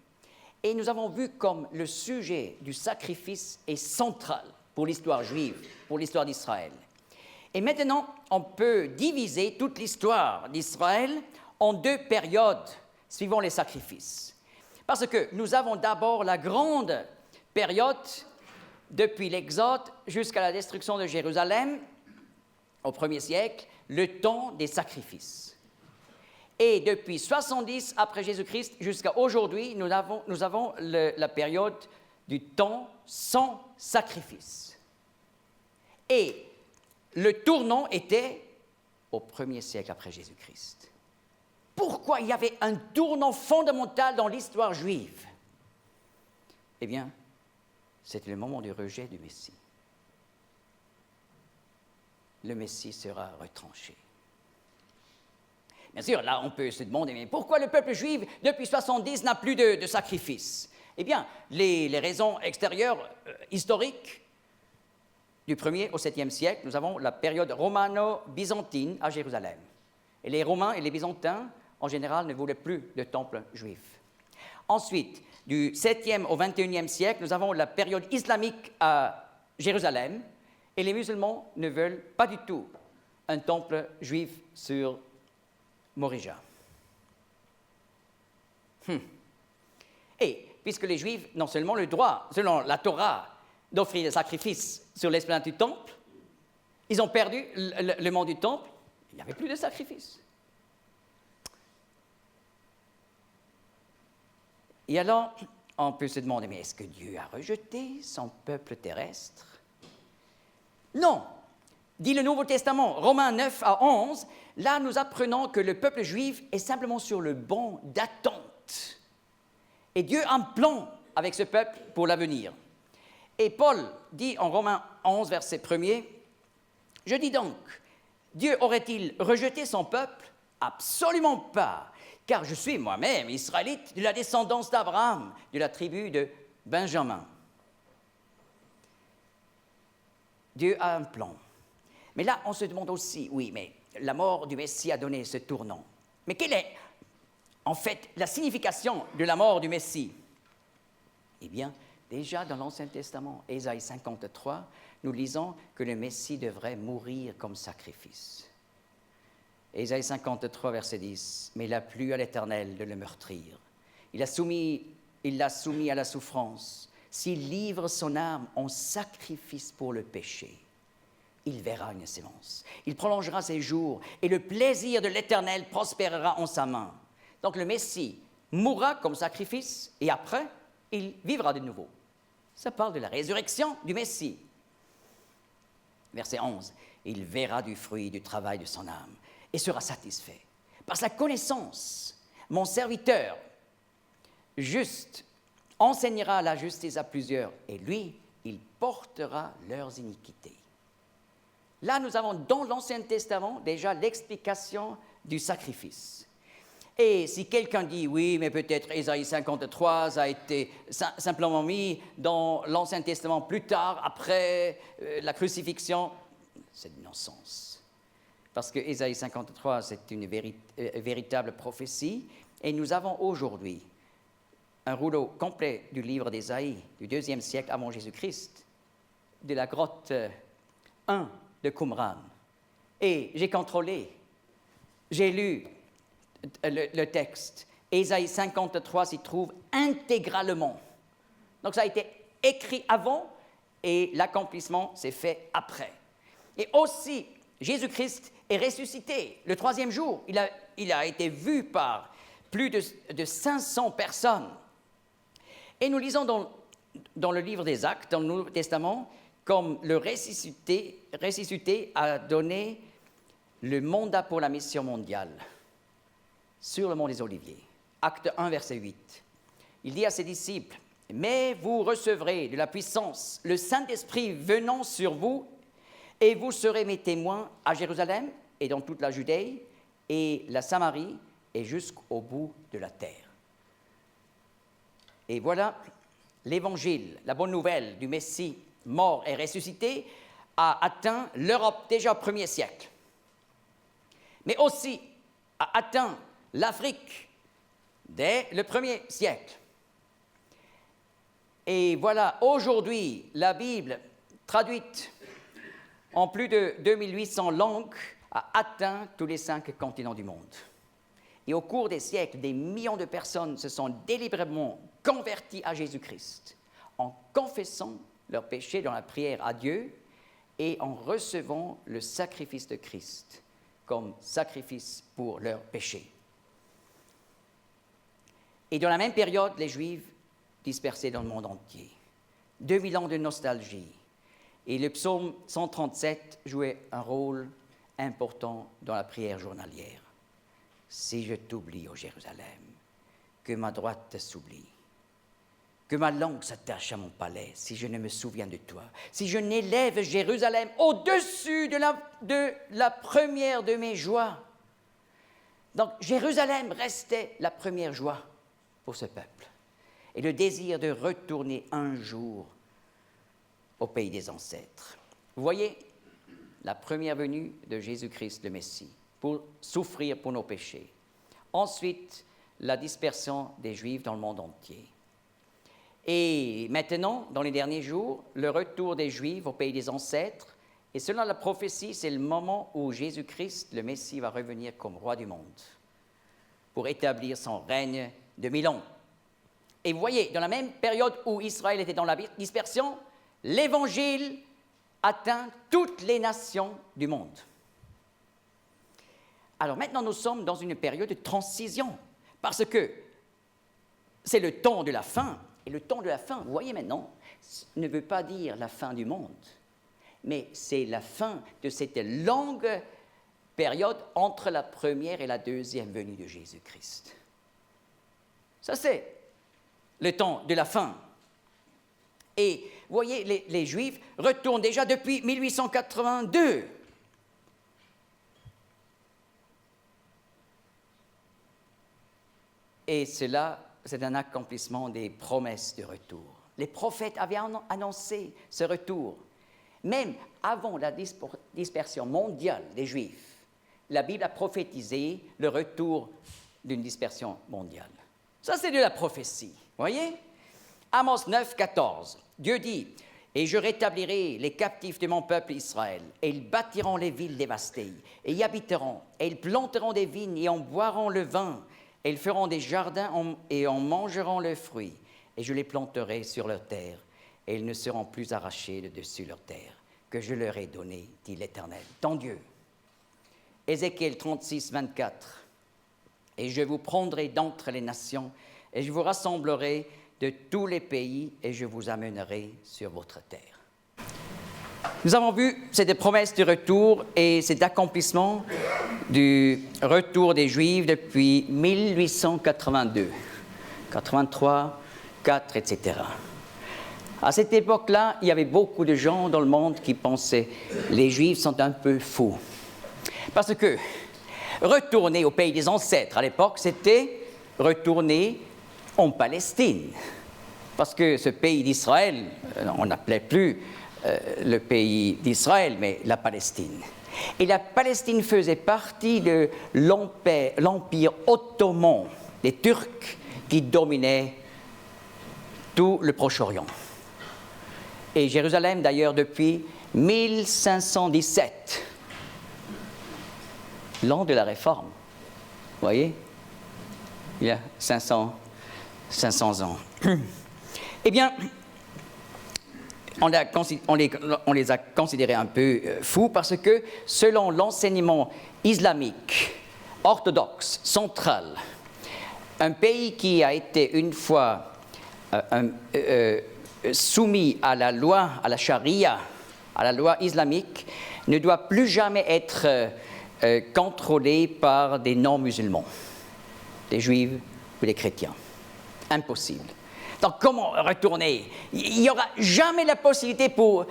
Speaker 1: Et nous avons vu comme le sujet du sacrifice est central pour l'histoire juive, pour l'histoire d'Israël. Et maintenant, on peut diviser toute l'histoire d'Israël en deux périodes suivant les sacrifices. Parce que nous avons d'abord la grande période depuis l'Exode jusqu'à la destruction de Jérusalem, au 1er siècle, le temps des sacrifices. Et depuis 70 après Jésus-Christ jusqu'à aujourd'hui, nous avons la période du temps sans sacrifice. Et le tournant était au 1er siècle après Jésus-Christ. Pourquoi il y avait un tournant fondamental dans l'histoire juive? Eh bien, c'était le moment du rejet du Messie. Le Messie sera retranché. Bien sûr, là, on peut se demander, mais pourquoi le peuple juif, depuis 70, n'a plus de sacrifice? Eh bien, les raisons extérieures, historiques, du 1er au 7e siècle, nous avons la période romano-byzantine à Jérusalem. Et les Romains et les Byzantins, en général, ne voulaient plus de temple juif. Ensuite, du 7e au 21e siècle, nous avons la période islamique à Jérusalem, et les musulmans ne veulent pas du tout un temple juif sur Morija. Et puisque les Juifs n'ont seulement le droit, selon la Torah, d'offrir des sacrifices sur l'esplanade du temple, ils ont perdu le mont du temple, il n'y avait plus de sacrifices. Et alors, on peut se demander, mais est-ce que Dieu a rejeté son peuple terrestre? Non, dit le Nouveau Testament, Romains 9 à 11, là nous apprenons que le peuple juif est simplement sur le banc d'attente. Et Dieu a un plan avec ce peuple pour l'avenir. Et Paul dit en Romains 11, verset 1er, « Je dis donc, Dieu aurait-il rejeté son peuple? Absolument pas, car je suis moi-même israélite de la descendance d'Abraham, de la tribu de Benjamin. » Dieu a un plan. Mais là, on se demande aussi, oui, mais la mort du Messie a donné ce tournant. Mais quelle est, en fait, la signification de la mort du Messie? Eh bien, déjà dans l'Ancien Testament, Ésaïe 53, nous lisons que le Messie devrait mourir comme sacrifice. Ésaïe 53, verset 10, « Mais il a plu à l'Éternel de le meurtrir. Il l'a soumis à la souffrance. S'il livre son âme en sacrifice pour le péché, il verra une sémence. Il prolongera ses jours et le plaisir de l'Éternel prospérera en sa main. Donc le Messie mourra comme sacrifice et après, il vivra de nouveau. Ça parle de la résurrection du Messie. Verset 11. Il verra du fruit du travail de son âme et sera satisfait. Par sa connaissance, mon serviteur juste enseignera la justice à plusieurs et lui, il portera leurs iniquités. Là, nous avons dans l'Ancien Testament déjà l'explication du sacrifice. Et si quelqu'un dit, oui, mais peut-être Ésaïe 53 a été simplement mis dans l'Ancien Testament plus tard, après la crucifixion, c'est du non-sens. Parce que Ésaïe 53, c'est une véritable prophétie, et nous avons aujourd'hui un rouleau complet du livre d'Ésaïe, du IIe siècle avant Jésus-Christ, de la grotte 1 de Qumran. Et j'ai contrôlé, j'ai lu le texte. Ésaïe 53 s'y trouve intégralement. Donc ça a été écrit avant et l'accomplissement s'est fait après. Et aussi, Jésus-Christ est ressuscité le 3e jour. Il a été vu par plus de 500 personnes. Et nous lisons dans le livre des Actes, dans le Nouveau Testament, comme le ressuscité a donné le mandat pour la mission mondiale sur le mont des Oliviers. Acte 1, verset 8. Il dit à ses disciples, « Mais vous recevrez de la puissance, le Saint-Esprit venant sur vous, et vous serez mes témoins à Jérusalem et dans toute la Judée et la Samarie et jusqu'au bout de la terre. » Et voilà, l'Évangile, la bonne nouvelle du Messie mort et ressuscité, a atteint l'Europe déjà au 1er siècle, mais aussi a atteint l'Afrique dès le 1er siècle. Et voilà, aujourd'hui, la Bible, traduite en plus de 2800 langues, a atteint tous les 5 continents du monde. Et au cours des siècles, des millions de personnes se sont délibérément converties à Jésus-Christ en confessant leurs péchés dans la prière à Dieu et en recevant le sacrifice de Christ comme sacrifice pour leurs péchés. Et dans la même période, les Juifs dispersés dans le monde entier. 2000 ans de nostalgie. Et le psaume 137 jouait un rôle important dans la prière journalière. Si je t'oublie, ô Jérusalem, que ma droite s'oublie, que ma langue s'attache à mon palais, si je ne me souviens de toi, si je n'élève Jérusalem au-dessus de la première de mes joies. Donc Jérusalem restait la première joie pour ce peuple. Et le désir de retourner un jour au pays des ancêtres. Vous voyez, la première venue de Jésus-Christ le Messie, pour souffrir pour nos péchés. Ensuite, la dispersion des Juifs dans le monde entier. Et maintenant, dans les derniers jours, le retour des Juifs au pays des ancêtres. Et selon la prophétie, c'est le moment où Jésus-Christ, le Messie, va revenir comme roi du monde pour établir son règne de 1000 ans. Et vous voyez, dans la même période où Israël était dans la dispersion, l'Évangile atteint toutes les nations du monde. Alors maintenant, nous sommes dans une période de transition, parce que c'est le temps de la fin. Et le temps de la fin, vous voyez maintenant, ne veut pas dire la fin du monde, mais c'est la fin de cette longue période entre la première et la deuxième venue de Jésus-Christ. Ça, c'est le temps de la fin. Et vous voyez, les Juifs retournent déjà depuis 1882. Et cela, c'est un accomplissement des promesses de retour. Les prophètes avaient annoncé ce retour. Même avant la dispersion mondiale des Juifs, la Bible a prophétisé le retour d'une dispersion mondiale. Ça, c'est de la prophétie, voyez? Amos 9, 14, Dieu dit « Et je rétablirai les captifs de mon peuple Israël, et ils bâtiront les villes dévastées, et y habiteront, et ils planteront des vignes, et en boiront le vin, et ils feront des jardins, et en mangeront le fruit, et je les planterai sur leur terre, et ils ne seront plus arrachés de dessus leur terre, que je leur ai donné, dit l'Éternel, ton Dieu. Ézéchiel 36, 24. Et je vous prendrai d'entre les nations, et je vous rassemblerai de tous les pays, et je vous amènerai sur votre terre. Nous avons vu cette promesse du retour et cet accomplissement du retour des Juifs depuis 1882, 83, 4, etc. À cette époque-là, il y avait beaucoup de gens dans le monde qui pensaient que les Juifs sont un peu fous. Parce que retourner au pays des ancêtres à l'époque, c'était retourner en Palestine. Parce que ce pays d'Israël, on n'appelait plus le pays d'Israël, mais la Palestine. Et la Palestine faisait partie de l'Empire ottoman, des Turcs qui dominaient tout le Proche-Orient. Et Jérusalem, d'ailleurs, depuis 1517, l'an de la Réforme. Vous voyez, il y a 500 ans. Eh bien, on les a considérés un peu fous parce que, selon l'enseignement islamique, orthodoxe, central, un pays qui a été une fois soumis à la loi, à la charia, à la loi islamique, ne doit plus jamais être contrôlé par des non-musulmans, des juifs ou des chrétiens. Impossible. Donc, comment retourner? Il n'y aura jamais la possibilité pour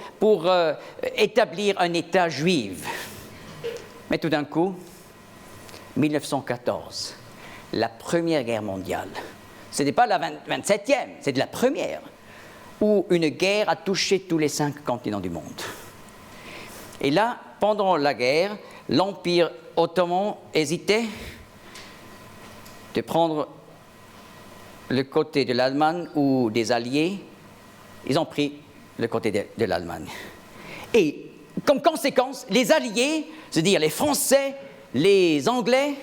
Speaker 1: établir un État juif. Mais tout d'un coup, 1914, la Première Guerre mondiale. Ce n'était pas la 27e, c'est de la première, où une guerre a touché tous les 5 continents du monde. Et là, pendant la guerre, l'Empire ottoman hésitait de prendre le côté de l'Allemagne ou des Alliés. Ils ont pris le côté de l'Allemagne. Et comme conséquence, les Alliés, c'est-à-dire les Français, les Anglais,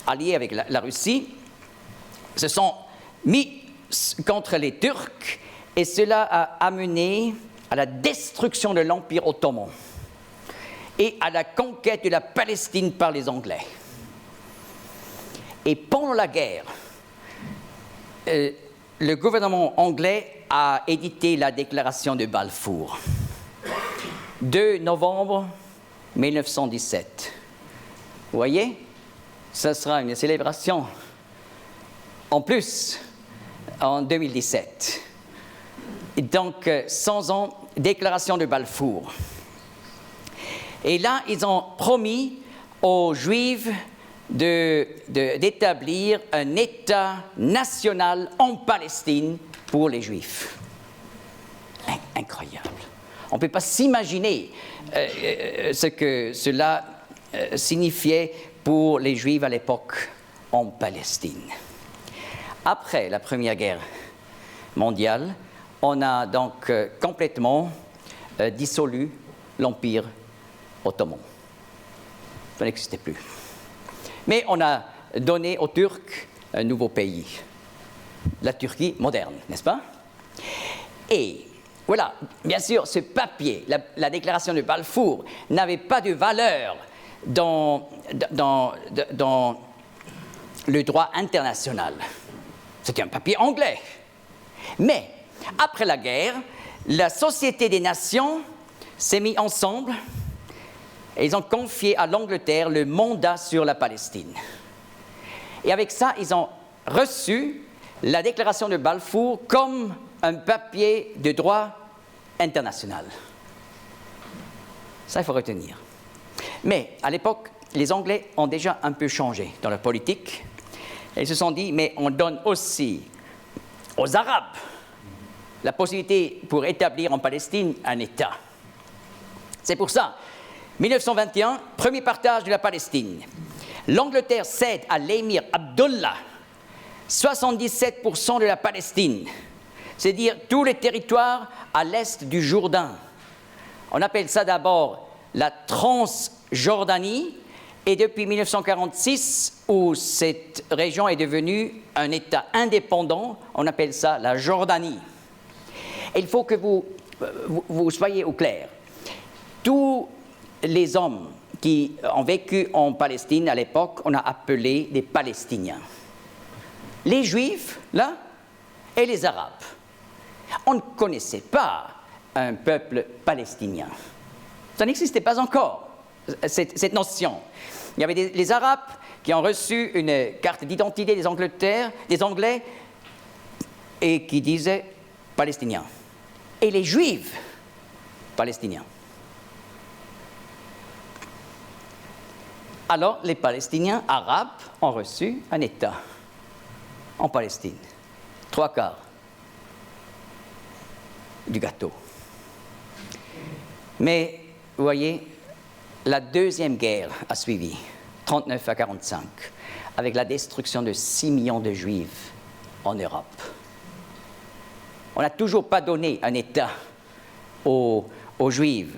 Speaker 1: alliés avec la Russie, se sont mis contre les Turcs et cela a amené à la destruction de l'Empire ottoman et à la conquête de la Palestine par les Anglais. Et pendant la guerre, le gouvernement anglais a édité la déclaration de Balfour, 2 novembre 1917. Vous voyez, ce sera une célébration en plus en 2017. Et donc, 100 ans, déclaration de Balfour. Et là, ils ont promis aux Juifs d'établir un État national en Palestine pour les Juifs. Incroyable. On ne peut pas s'imaginer ce que cela signifiait pour les Juifs à l'époque en Palestine. Après la Première Guerre mondiale, on a donc complètement dissolu l'Empire ottoman. Ça n'existait plus. Mais on a donné aux Turcs un nouveau pays, la Turquie moderne, n'est-ce pas? Et voilà, bien sûr, ce papier, la déclaration de Balfour, n'avait pas de valeur dans le droit international. C'était un papier anglais. Mais, après la guerre, la Société des Nations s'est mise ensemble et ils ont confié à l'Angleterre le mandat sur la Palestine. Et avec ça, ils ont reçu la déclaration de Balfour comme un papier de droit international. Ça, il faut retenir. Mais, à l'époque, les Anglais ont déjà un peu changé dans leur politique. Et ils se sont dit, mais on donne aussi aux Arabes la possibilité pour établir en Palestine un État. C'est pour ça, 1921, premier partage de la Palestine. L'Angleterre cède à l'émir Abdullah 77% de la Palestine, c'est-à-dire tous les territoires à l'est du Jourdain. On appelle ça d'abord la Transjordanie, et depuis 1946, où cette région est devenue un État indépendant, on appelle ça la Jordanie. Et il faut que vous soyez au clair. tous les hommes qui ont vécu en Palestine à l'époque, on a appelé des Palestiniens. Les Juifs, là, et les Arabes. On ne connaissait pas un peuple palestinien. Ça n'existait pas encore, cette notion. Il y avait les Arabes qui ont reçu une carte d'identité des Anglais, et qui disaient Palestiniens. Et les Juifs, Palestiniens. Alors, les Palestiniens arabes ont reçu un État en Palestine. 3/4 du gâteau. Mais, vous voyez, la Deuxième Guerre a suivi, 39 à 45, avec la destruction de 6 millions de Juifs en Europe. On n'a toujours pas donné un État aux Juifs.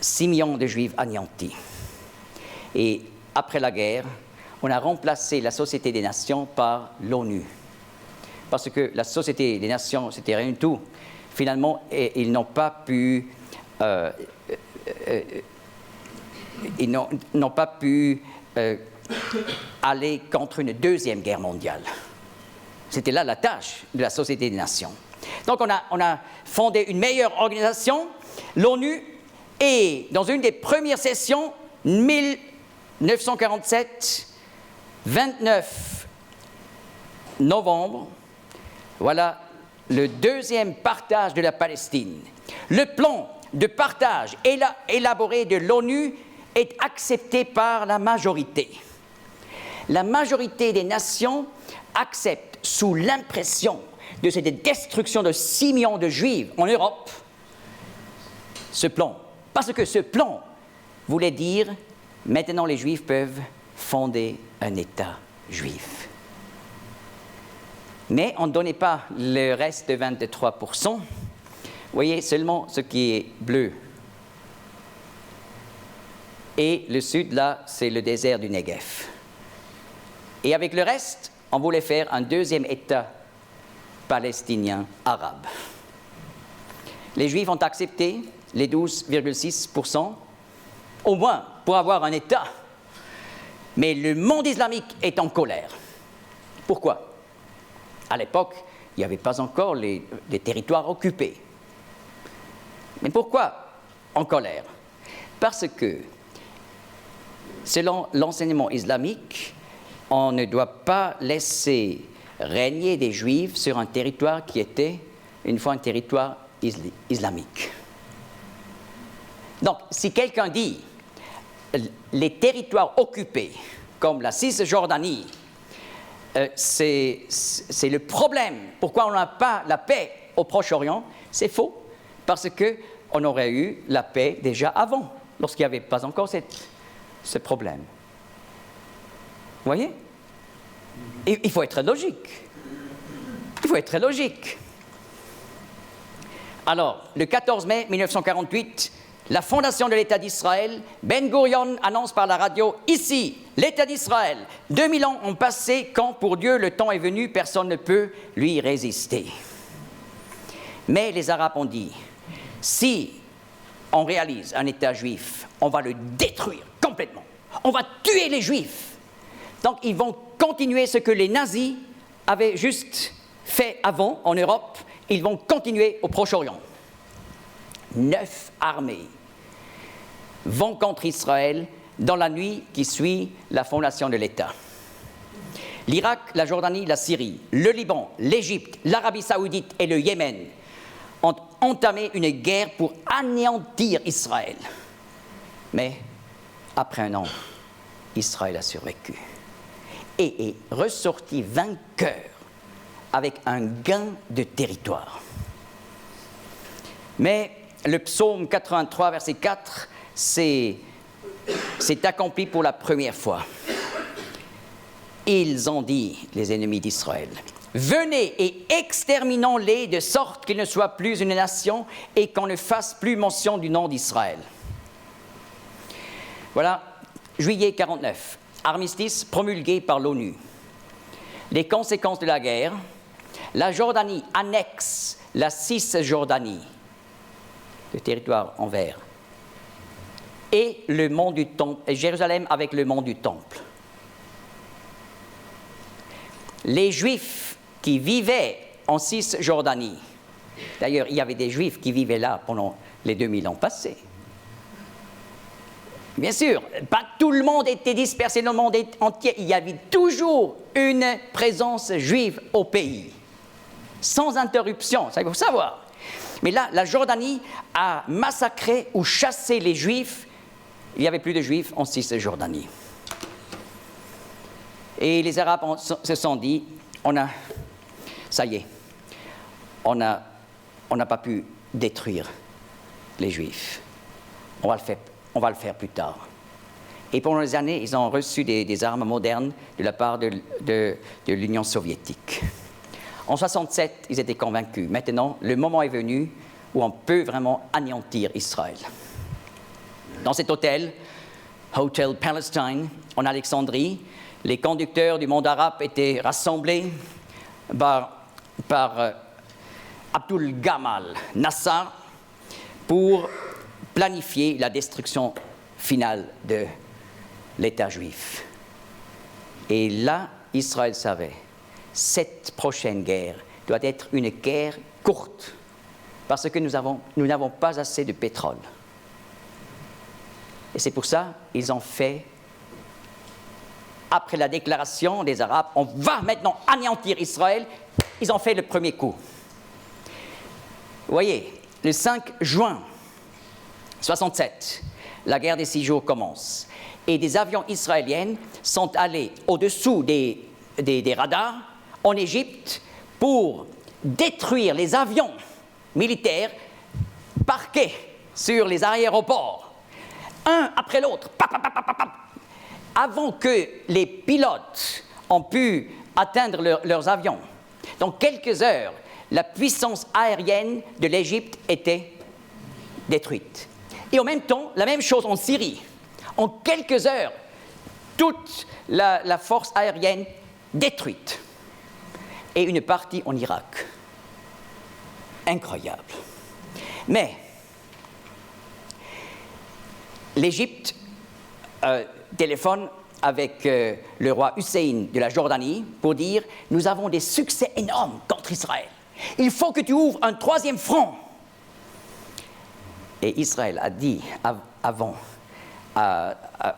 Speaker 1: 6 millions de Juifs anéantis. Et après la guerre, on a remplacé la Société des Nations par l'ONU. Parce que la Société des Nations, c'était rien du tout. Finalement, ils n'ont pas pu... aller contre une deuxième guerre mondiale. C'était là la tâche de la Société des Nations. Donc on a fondé une meilleure organisation, l'ONU, et dans une des premières sessions, 1947, 29 novembre, voilà le deuxième partage de la Palestine. Le plan de partage élaboré de l'ONU est accepté par la majorité. La majorité des nations acceptent sous l'impression de cette destruction de 6 millions de Juifs en Europe ce plan. Parce que ce plan voulait dire maintenant les Juifs peuvent fonder un État juif. Mais on ne donnait pas le reste de 23%. Vous voyez seulement ce qui est bleu. Et le sud, là, c'est le désert du Negev. Et avec le reste, on voulait faire un deuxième État palestinien arabe. Les Juifs ont accepté les 12,6%, au moins pour avoir un État. Mais le monde islamique est en colère. Pourquoi? À l'époque, il n'y avait pas encore les territoires occupés. Mais pourquoi en colère? Parce que, selon l'enseignement islamique, on ne doit pas laisser régner des Juifs sur un territoire qui était une fois un territoire islamique. Donc, si quelqu'un dit les territoires occupés, comme la Cisjordanie, c'est le problème. Pourquoi on n'a pas la paix au Proche-Orient? C'est faux, parce qu'on aurait eu la paix déjà avant, lorsqu'il n'y avait pas encore ce problème. Vous voyez? Il faut être logique. Il faut être logique. Alors, le 14 mai 1948, la fondation de l'État d'Israël, Ben Gurion annonce par la radio « Ici, l'État d'Israël, 2000 ans ont passé, quand pour Dieu le temps est venu, personne ne peut lui résister. » Mais les Arabes ont dit « Si on réalise un État juif, on va le détruire complètement. On va tuer les Juifs. » Donc, ils vont continuer ce que les nazis avaient juste fait avant en Europe. Ils vont continuer au Proche-Orient. 9 armées vont contre Israël dans la nuit qui suit la fondation de l'État. L'Irak, la Jordanie, la Syrie, le Liban, l'Égypte, l'Arabie saoudite et le Yémen ont entamé une guerre pour anéantir Israël. Mais, après un an, Israël a survécu et est ressorti vainqueur avec un gain de territoire. Mais le psaume 83, verset 4, c'est accompli pour la première fois. Ils ont dit, les ennemis d'Israël, « Venez et exterminons-les de sorte qu'ils ne soient plus une nation et qu'on ne fasse plus mention du nom d'Israël. » Voilà, juillet 49, armistice promulgué par l'ONU. Les conséquences de la guerre, la Jordanie annexe la Cisjordanie. le territoire en vert, et le mont du Temple, et Jérusalem avec le mont du Temple. Les Juifs qui vivaient en Cisjordanie, d'ailleurs, il y avait des Juifs qui vivaient là pendant les 2000 ans passés. Bien sûr, pas tout le monde était dispersé dans le monde entier. Il y avait toujours une présence juive au pays, sans interruption, ça il faut savoir. Mais là, la Jordanie a massacré ou chassé les Juifs. Il n'y avait plus de Juifs en Cisjordanie. Et les Arabes se sont dit, ça y est, on n'a pas pu détruire les Juifs. On va le faire plus tard. Et pendant des années, ils ont reçu des armes modernes de la part de l'Union soviétique. En 1967, ils étaient convaincus. Maintenant, le moment est venu où on peut vraiment anéantir Israël. Dans cet hôtel, Hotel Palestine, en Alexandrie, les conducteurs du monde arabe étaient rassemblés par Abdul Gamal Nasser pour planifier la destruction finale de l'État juif. Et là, Israël savait, cette prochaine guerre doit être une guerre courte, parce que nous n'avons pas assez de pétrole. Et c'est pour ça qu'ils ont fait, après la déclaration des Arabes, on va maintenant anéantir Israël, ils ont fait le premier coup. Vous voyez, le 5 juin 1967, la guerre des 6 jours commence. Et des avions israéliens sont allés au-dessous des radars en Égypte pour détruire les avions militaires parqués sur les aéroports, un après l'autre, avant que les pilotes ont pu atteindre leurs avions. Dans quelques heures, la puissance aérienne de l'Égypte était détruite. Et en même temps, la même chose en Syrie. En quelques heures, toute la force aérienne détruite. Et une partie en Irak. Incroyable. Mais l'Égypte téléphone avec le roi Hussein de la Jordanie pour dire « Nous avons des succès énormes contre Israël. Il faut que tu ouvres un 3e front. » Et Israël a dit avant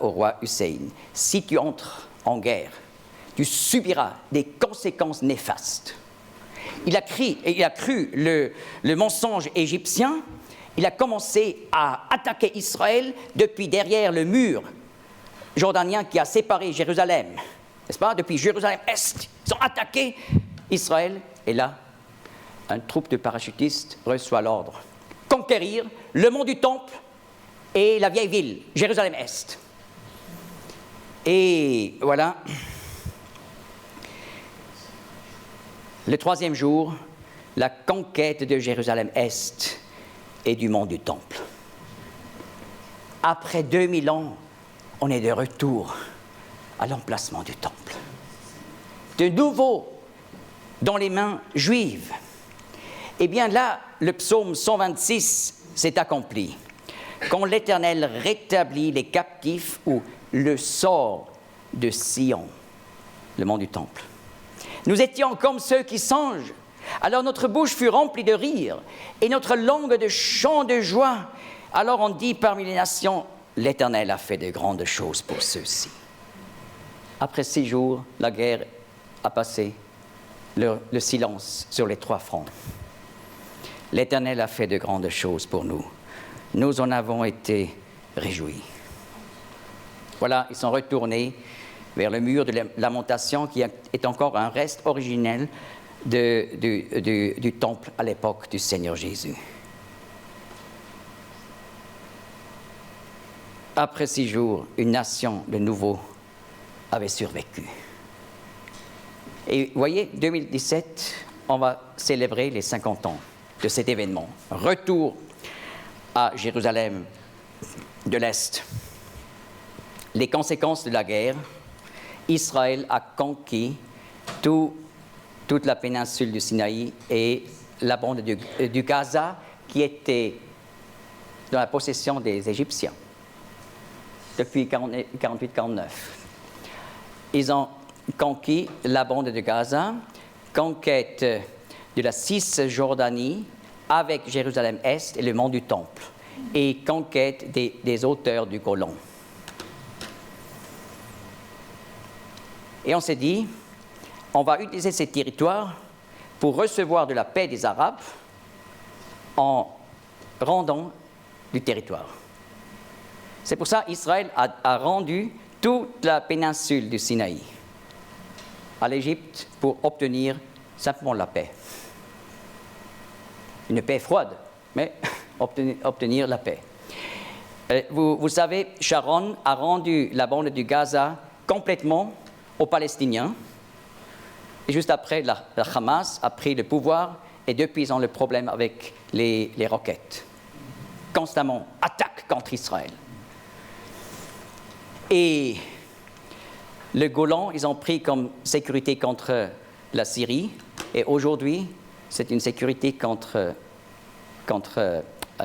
Speaker 1: au roi Hussein, si tu entres en guerre, tu subiras des conséquences néfastes. Il a cru le mensonge égyptien, il a commencé à attaquer Israël depuis derrière le mur jordanien qui a séparé Jérusalem, n'est-ce pas? Depuis Jérusalem-Est, ils ont attaqué Israël, et là, un troupe de parachutistes reçoit l'ordre conquérir le mont du Temple et la vieille ville, Jérusalem-Est. Et voilà, le 3e jour, la conquête de Jérusalem-Est et du mont du Temple. Après 2000 ans, on est de retour à l'emplacement du Temple. De nouveau, dans les mains juives. Eh bien là, le psaume 126 s'est accompli. Quand l'Éternel rétablit les captifs ou le sort de Sion, le mont du Temple. Nous étions comme ceux qui songent. Alors notre bouche fut remplie de rire et notre langue de chants de joie. Alors on dit parmi les nations, l'Éternel a fait de grandes choses pour ceux-ci. Après 6 jours, la guerre a passé, le silence sur les 3 fronts. L'Éternel a fait de grandes choses pour nous. Nous en avons été réjouis. Voilà, ils sont retournés vers le mur de lamentation qui est encore un reste originel du temple à l'époque du Seigneur Jésus. Après 6 jours, une nation de nouveau avait survécu. Et vous voyez, 2017, on va célébrer les 50 ans de cet événement. Retour à Jérusalem de l'Est. Les conséquences de la guerre, Israël a conquis toute la péninsule du Sinaï et la bande du Gaza qui était dans la possession des Égyptiens depuis 48-49. Ils ont conquis la bande de Gaza, conquête de la Cisjordanie avec Jérusalem-Est et le mont du Temple, et conquête des hauteurs du Golan. Et on s'est dit, on va utiliser ces territoires pour recevoir de la paix des Arabes en rendant du territoire. C'est pour ça qu'Israël a rendu toute la péninsule du Sinaï à l'Égypte pour obtenir simplement la paix. Une paix froide, mais obtenir la paix. Vous savez, Sharon a rendu la bande du Gaza complètement aux Palestiniens. Et juste après, la Hamas a pris le pouvoir et depuis, ils ont le problème avec les roquettes. Constamment, attaque contre Israël. Et le Golan, ils ont pris comme sécurité contre la Syrie. Et aujourd'hui, c'est une sécurité contre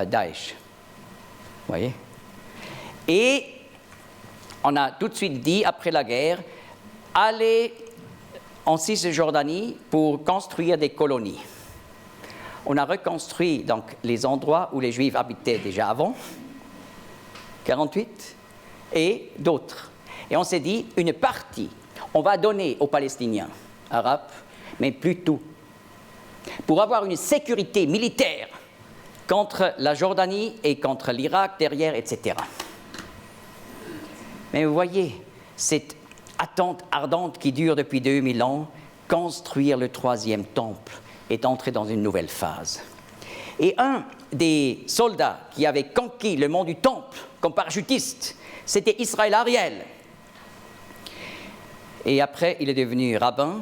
Speaker 1: Daesh. Vous voyez? Et on a tout de suite dit, après la guerre, allez en Cisjordanie pour construire des colonies. On a reconstruit donc les endroits où les Juifs habitaient déjà avant, 48, et d'autres. Et on s'est dit, une partie, on va donner aux Palestiniens arabes, mais plus tout, pour avoir une sécurité militaire contre la Jordanie et contre l'Irak derrière, etc. Mais vous voyez, cette attente ardente qui dure depuis 2000 ans, construire le troisième temple, est entré dans une nouvelle phase. Et un des soldats qui avait conquis le mont du Temple comme parachutiste, c'était Israël Ariel. Et après, il est devenu rabbin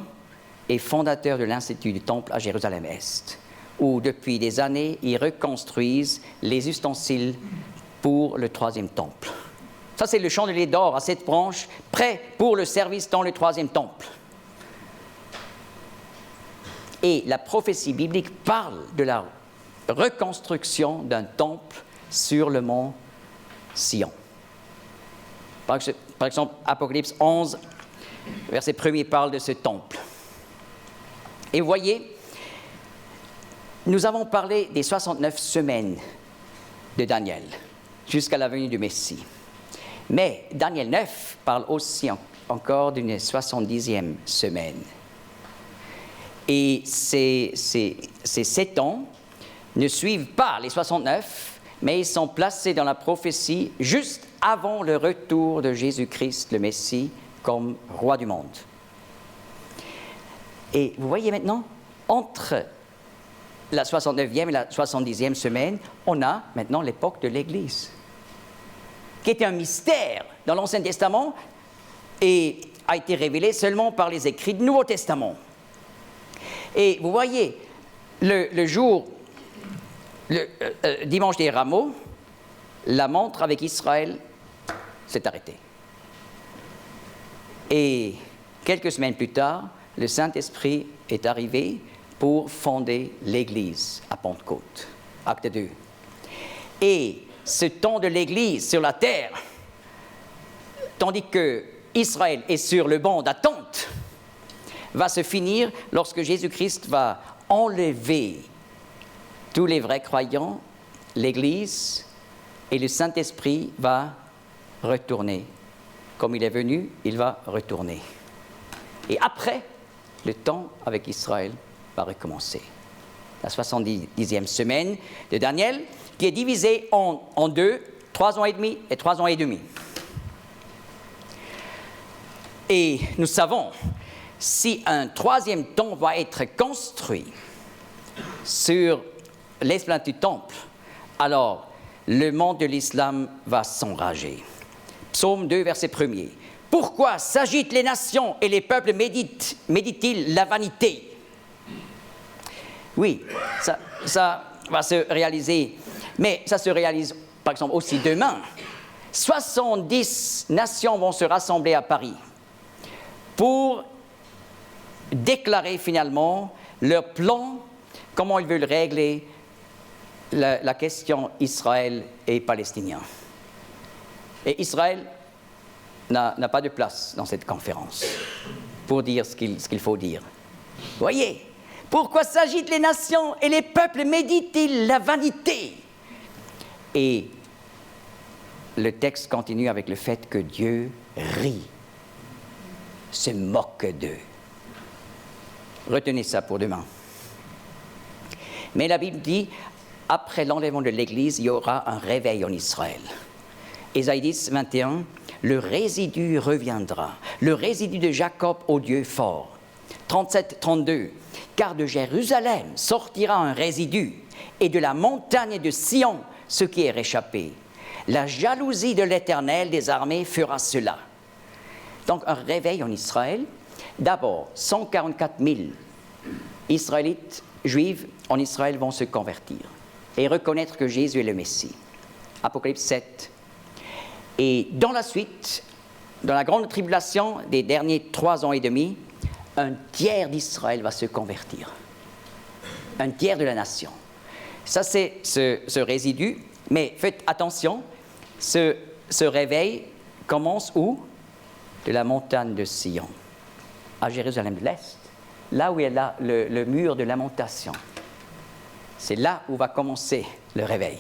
Speaker 1: et fondateur de l'Institut du Temple à Jérusalem-Est, où depuis des années, ils reconstruisent les ustensiles pour le troisième temple. Ça, c'est le chandelier d'or à 7 branches, prêt pour le service dans le troisième temple. Et la prophétie biblique parle de la reconstruction d'un temple sur le mont Sion. Par exemple, Apocalypse 11, verset 1er parle de ce temple. Et vous voyez, nous avons parlé des 69 semaines de Daniel, jusqu'à la venue du Messie. Mais Daniel 9 parle aussi encore d'une 70e semaine. Et ces 7 ans ne suivent pas les 69, mais ils sont placés dans la prophétie juste avant le retour de Jésus-Christ, le Messie, comme roi du monde. Et vous voyez maintenant, entre la 69e et la 70e semaine, on a maintenant l'époque de l'Église, qui était un mystère dans l'Ancien Testament et a été révélé seulement par les écrits du Nouveau Testament. Et vous voyez, le jour, dimanche des Rameaux, la montre avec Israël s'est arrêtée. Et quelques semaines plus tard, le Saint-Esprit est arrivé pour fonder l'Église à Pentecôte, acte 2. Et ce temps de l'Église sur la terre, tandis que Israël est sur le banc d'attente, va se finir lorsque Jésus-Christ va enlever tous les vrais croyants, l'Église, et le Saint-Esprit va retourner. Comme il est venu, il va retourner. Et après, le temps avec Israël va recommencer. La 70e semaine de Daniel, qui est divisée en deux, 3 ans et demi et 3 ans et demi. Et nous savons, si un troisième temple va être construit sur l'esplanade du temple, alors le monde de l'islam va s'enrager. Psaume 2, verset 1er. Pourquoi s'agitent les nations et les peuples méditent-ils la vanité? Oui, ça va se réaliser, mais ça se réalise par exemple aussi demain. 70 nations vont se rassembler à Paris pour déclarer finalement leur plan, comment ils veulent régler la question Israël et Palestinien. Et Israël n'a pas de place dans cette conférence pour dire ce qu'il faut dire. Voyez, pourquoi s'agitent les nations et les peuples méditent-ils la vanité? Et le texte continue avec le fait que Dieu rit, se moque d'eux. Retenez ça pour demain. Mais la Bible dit, après l'enlèvement de l'Église, il y aura un réveil en Israël. Ésaïe 10, 21, le résidu reviendra, le résidu de Jacob au Dieu fort. 37, 32, car de Jérusalem sortira un résidu, et de la montagne de Sion ce qui est réchappé. La jalousie de l'Éternel des armées fera cela. Donc un réveil en Israël. D'abord, 144 000 Israélites, Juifs en Israël vont se convertir et reconnaître que Jésus est le Messie. Apocalypse 7. Et dans la suite, dans la grande tribulation des derniers 3 ans et demi, un tiers d'Israël va se convertir. Un tiers de la nation. Ça, c'est ce résidu. Mais faites attention, ce réveil commence où? De la montagne de Sion, à Jérusalem de l'Est, là où il y a le mur de lamentation. C'est là où va commencer le réveil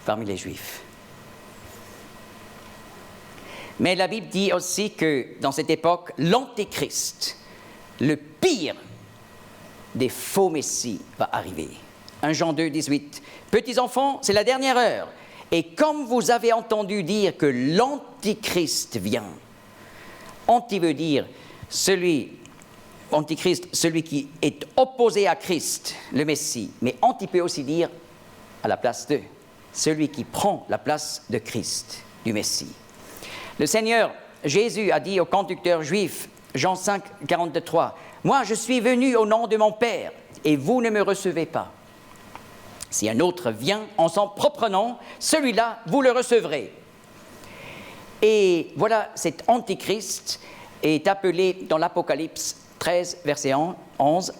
Speaker 1: parmi les Juifs. Mais la Bible dit aussi que dans cette époque, l'Antéchrist, le pire des faux messies, va arriver. 1 Jean 2, 18. Petits enfants, c'est la dernière heure. Et comme vous avez entendu dire que l'Antichrist vient, Anti veut dire Antichrist, celui qui est opposé à Christ, le Messie. Mais Anti peut aussi dire à la place de, celui qui prend la place de Christ, du Messie. Le Seigneur Jésus a dit aux conducteurs juifs, Jean 5, 43, « Moi, je suis venu au nom de mon Père, et vous ne me recevez pas. Si un autre vient en son propre nom, celui-là, vous le recevrez. » Et voilà, cet Antichrist est appelé dans l'Apocalypse 13, verset 11,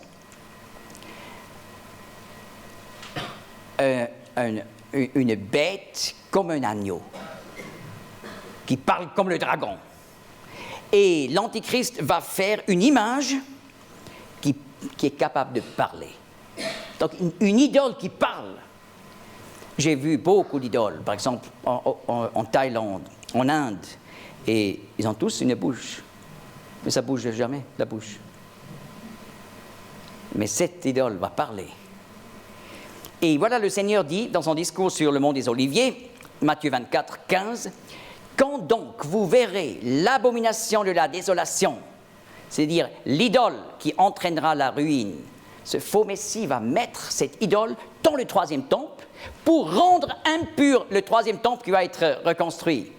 Speaker 1: une bête comme un agneau, qui parle comme le dragon. Et l'Antichrist va faire une image qui est capable de parler. Donc, une idole qui parle. J'ai vu beaucoup d'idoles, par exemple en Thaïlande, en Inde, et ils ont tous une bouche, mais ça ne bouge jamais, la bouche. Mais cette idole va parler. Et voilà, le Seigneur dit, dans son discours sur le mont des Oliviers, Matthieu 24, 15, « Quand donc vous verrez l'abomination de la désolation, c'est-à-dire l'idole qui entraînera la ruine, ce faux Messie va mettre cette idole dans le 3e temple pour rendre impur le 3e temple qui va être reconstruit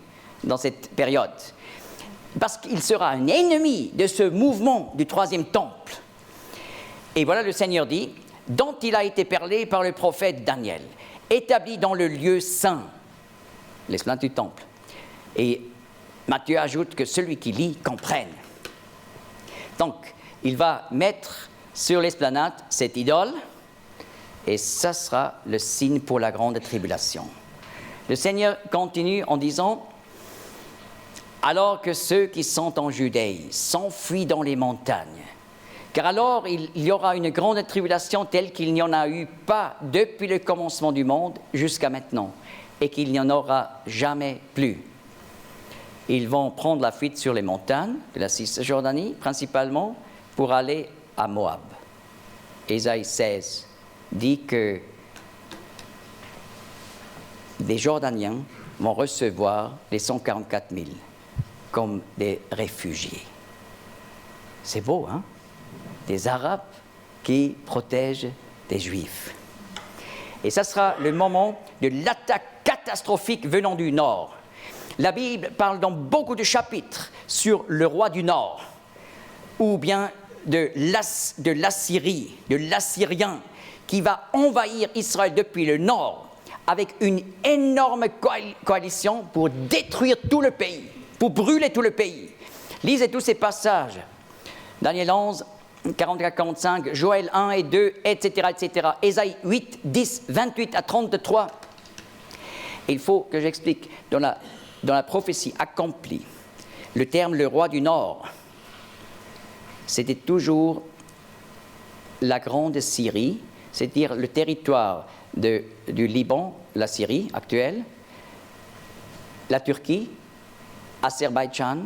Speaker 1: dans cette période. Parce qu'il sera un ennemi de ce mouvement du 3e temple. Et voilà, le Seigneur dit, dont il a été parlé par le prophète Daniel, établi dans le lieu saint, l'esplanade du temple. Et Matthieu ajoute que celui qui lit comprenne. Donc, il va mettre sur l'esplanade cette idole, et ça sera le signe pour la grande tribulation. Le Seigneur continue en disant, « Alors que ceux qui sont en Judée s'enfuient dans les montagnes, car alors il y aura une grande tribulation telle qu'il n'y en a eu pas depuis le commencement du monde jusqu'à maintenant, et qu'il n'y en aura jamais plus. Ils vont prendre la fuite sur les montagnes de la Cisjordanie, principalement, pour aller à Moab. » Ésaïe 16 dit que les Jordaniens vont recevoir les 144 000 comme des réfugiés. C'est beau, hein? Des Arabes qui protègent des Juifs. Et ça sera le moment de l'attaque catastrophique venant du Nord. La Bible parle dans beaucoup de chapitres sur le roi du Nord, ou bien de l'Assyrie, de l'Assyrien, qui va envahir Israël depuis le Nord, avec une énorme coalition pour détruire tout le pays, pour brûler tout le pays. Lisez tous ces passages. Daniel 11, 44-45, Joël 1 et 2, etc., etc. Ésaïe 8, 10, 28 à 33. Il faut que j'explique, dans la prophétie accomplie, le terme « le roi du Nord », c'était toujours la grande Syrie, c'est-à-dire le territoire du Liban, la Syrie actuelle, la Turquie, Azerbaïdjan,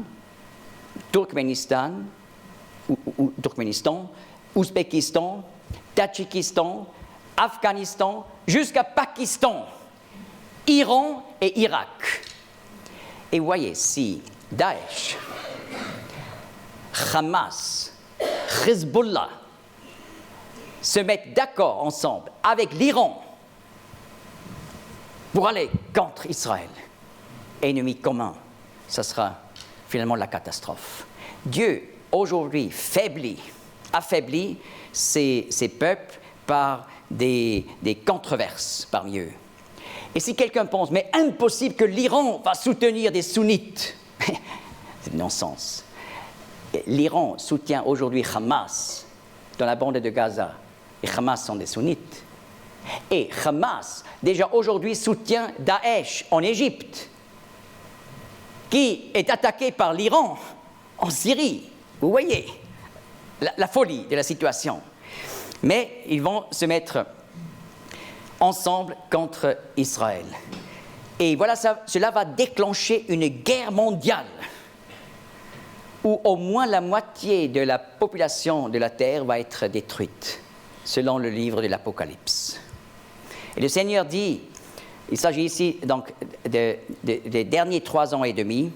Speaker 1: Turkménistan, Ouzbékistan, Tadjikistan, Afghanistan, jusqu'à Pakistan, Iran et Irak. Et vous voyez, si Daesh, Hamas, Hezbollah se mettent d'accord ensemble avec l'Iran pour aller contre Israël, ennemi commun, ça sera finalement la catastrophe. Dieu, aujourd'hui, affaiblit ces peuples par des controverses parmi eux. Et si quelqu'un pense, mais impossible que l'Iran va soutenir des sunnites, c'est non-sens. L'Iran soutient aujourd'hui Hamas dans la bande de Gaza. Et Hamas sont des sunnites. Et Hamas, déjà aujourd'hui, soutient Daesh en Égypte, qui est attaqué par l'Iran en Syrie. Vous voyez la folie de la situation. Mais ils vont se mettre ensemble contre Israël. Et voilà, cela va déclencher une guerre mondiale où au moins la moitié de la population de la Terre va être détruite, selon le livre de l'Apocalypse. Et le Seigneur dit, il s'agit ici donc des derniers 3 ans et demi,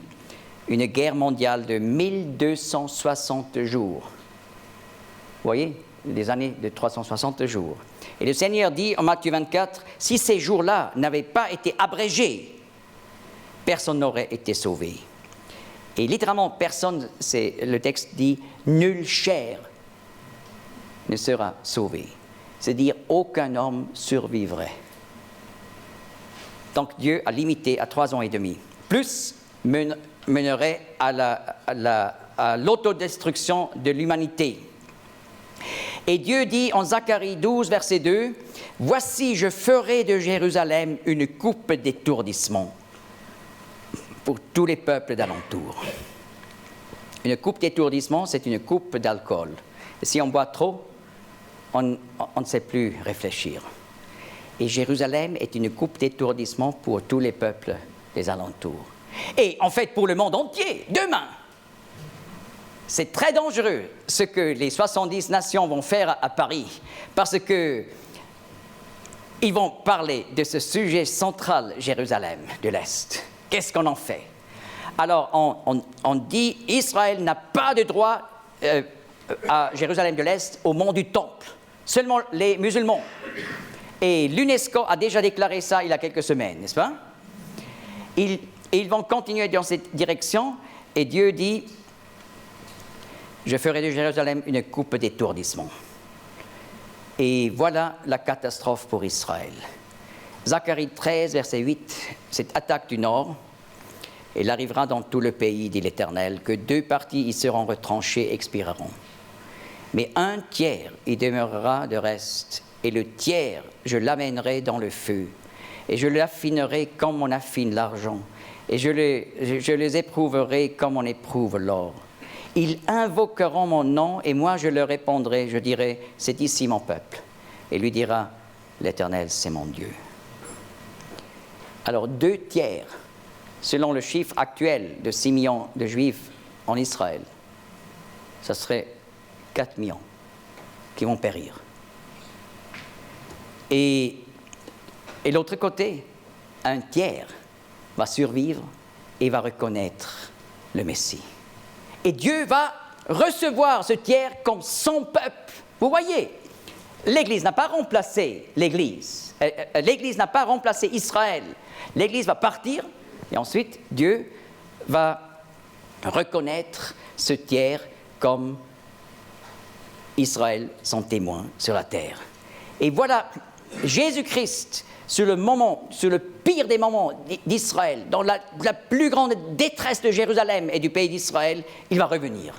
Speaker 1: une guerre mondiale de 1260 jours. Vous voyez, des années de 360 jours. Et le Seigneur dit en Matthieu 24, si ces jours-là n'avaient pas été abrégés, personne n'aurait été sauvé. Et littéralement, personne, le texte dit, nulle chair ne sera sauvé. C'est-à-dire, aucun homme survivrait. Donc Dieu a limité à 3 ans et demi. Plus mènerait à l'autodestruction de l'humanité. Et Dieu dit en Zacharie 12, verset 2, « Voici, je ferai de Jérusalem une coupe d'étourdissement pour tous les peuples d'alentour. » Une coupe d'étourdissement, c'est une coupe d'alcool. Et si on boit trop, on ne sait plus réfléchir. Et Jérusalem est une coupe d'étourdissement pour tous les peuples des alentours. Et en fait, pour le monde entier, demain. C'est très dangereux ce que les 70 nations vont faire à Paris, parce qu'ils vont parler de ce sujet central, Jérusalem de l'Est. Qu'est-ce qu'on en fait? Alors, on dit Israël n'a pas de droit à Jérusalem de l'Est au mont du Temple, seulement les musulmans. Et l'UNESCO a déjà déclaré ça il y a quelques semaines, n'est-ce pas? Ils vont continuer dans cette direction, et Dieu dit, je ferai de Jérusalem une coupe d'étourdissement. Et voilà la catastrophe pour Israël. Zacharie 13, verset 8, cette attaque du nord, il arrivera dans tout le pays, dit l'Éternel, que 2 parties y seront retranchées, expireront. Mais 1/3 y demeurera de reste, et le tiers, je l'amènerai dans le feu, et je l'affinerai comme on affine l'argent, et je les éprouverai comme on éprouve l'or. Ils invoqueront mon nom, et moi je leur répondrai, je dirai, c'est ici mon peuple. Et lui dira, l'Éternel, c'est mon Dieu. Alors 2/3, selon le chiffre actuel de 6 millions de Juifs en Israël, ça serait 4 millions qui vont périr. Et l'autre côté, 1/3 va survivre et va reconnaître le Messie. Et Dieu va recevoir ce tiers comme son peuple. Vous voyez, l'Église n'a pas remplacé l'Église. L'Église n'a pas remplacé Israël. L'Église va partir et ensuite Dieu va reconnaître ce tiers comme Israël, son témoin sur la terre. Et voilà, Jésus-Christ, sur le pire des moments d'Israël, dans la plus grande détresse de Jérusalem et du pays d'Israël, il va revenir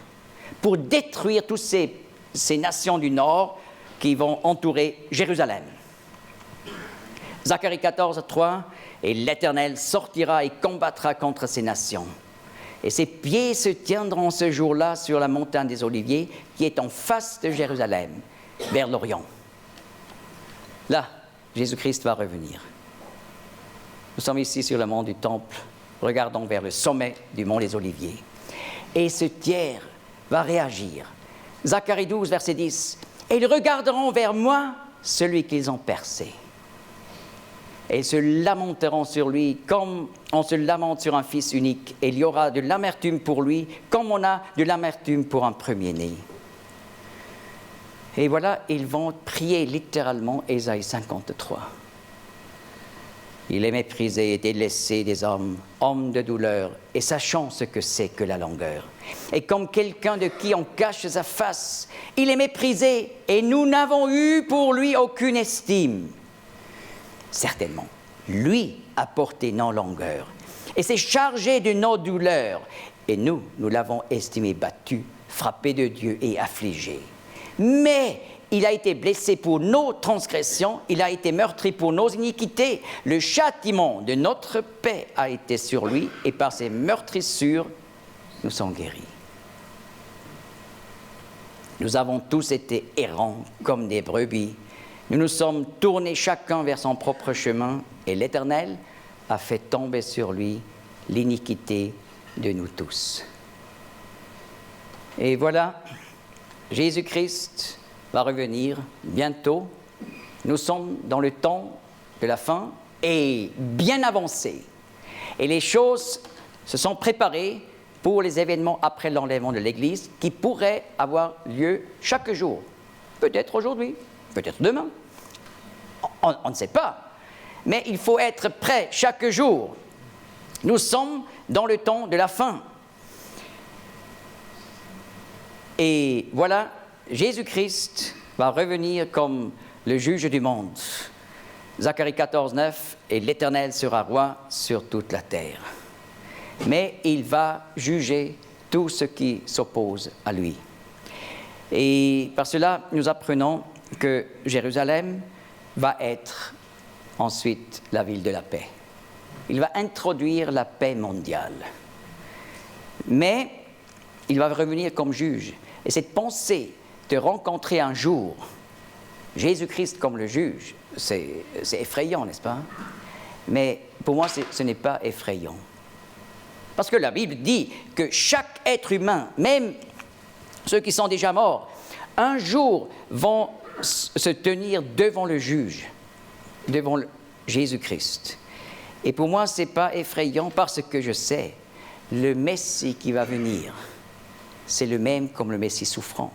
Speaker 1: pour détruire tous ces ces nations du nord qui vont entourer Jérusalem. Zacharie 14, 3, « Et l'Éternel sortira et combattra contre ces nations. Et ses pieds se tiendront ce jour-là sur la montagne des Oliviers, qui est en face de Jérusalem, vers l'Orient. » Là, Jésus-Christ va revenir. Nous sommes ici sur le mont du Temple, regardons vers le sommet du mont des Oliviers. Et ce tiers va réagir. Zacharie 12, verset 10. « Et ils regarderont vers moi celui qu'ils ont percé. Et ils se lamenteront sur lui comme on se lamente sur un fils unique. Et il y aura de l'amertume pour lui comme on a de l'amertume pour un premier-né. » Et voilà, ils vont prier littéralement Ésaïe 53. Il est méprisé et délaissé des hommes, homme de douleur, et sachant ce que c'est que la longueur. Et comme quelqu'un de qui on cache sa face, il est méprisé, et nous n'avons eu pour lui aucune estime. Certainement, lui a porté nos longueurs, et s'est chargé de nos douleurs, et nous l'avons estimé battu, frappé de Dieu et affligé. Mais il a été blessé pour nos transgressions, il a été meurtri pour nos iniquités. Le châtiment de notre paix a été sur lui, et par ses meurtrissures, nous sommes guéris. Nous avons tous été errants comme des brebis. Nous nous sommes tournés chacun vers son propre chemin, et l'Éternel a fait tomber sur lui l'iniquité de nous tous. Et voilà, Jésus-Christ va revenir bientôt. Nous sommes dans le temps de la fin et bien avancé. Et les choses se sont préparées pour les événements après l'enlèvement de l'Église qui pourraient avoir lieu chaque jour. Peut-être aujourd'hui, peut-être demain. On ne sait pas. Mais il faut être prêt chaque jour. Nous sommes dans le temps de la fin. Et voilà, Jésus-Christ va revenir comme le juge du monde. Zacharie 14, 9, « Et l'Éternel sera roi sur toute la terre. » Mais il va juger tout ce qui s'oppose à lui. Et par cela, nous apprenons que Jérusalem va être ensuite la ville de la paix. Il va introduire la paix mondiale. Mais il va revenir comme juge. Et cette pensée de rencontrer un jour Jésus-Christ comme le juge, c'est effrayant, n'est-ce pas? Mais pour moi, ce n'est pas effrayant. Parce que la Bible dit que chaque être humain, même ceux qui sont déjà morts, un jour vont se tenir devant le juge, devant Jésus-Christ. Et pour moi, ce n'est pas effrayant parce que je sais, le Messie qui va venir, c'est le même comme le Messie souffrant.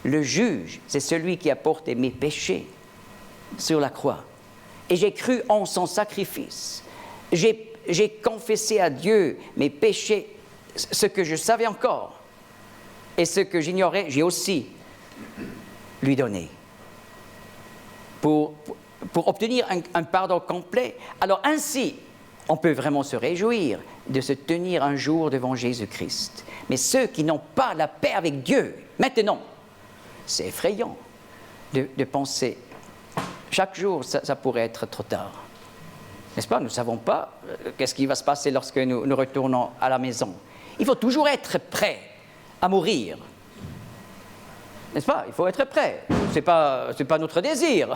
Speaker 1: Le juge, c'est celui qui a porté mes péchés sur la croix. Et j'ai cru en son sacrifice. J'ai confessé à Dieu mes péchés, ce que je savais encore. Et ce que j'ignorais, j'ai aussi lui donné. Pour obtenir un pardon complet. Alors ainsi, on peut vraiment se réjouir de se tenir un jour devant Jésus-Christ. Mais ceux qui n'ont pas la paix avec Dieu, maintenant, c'est effrayant de penser, chaque jour, ça pourrait être trop tard. N'est-ce pas? Nous ne savons pas qu'est-ce qui va se passer lorsque nous retournons à la maison. Il faut toujours être prêt à mourir. N'est-ce pas? Il faut être prêt. Ce n'est pas notre désir.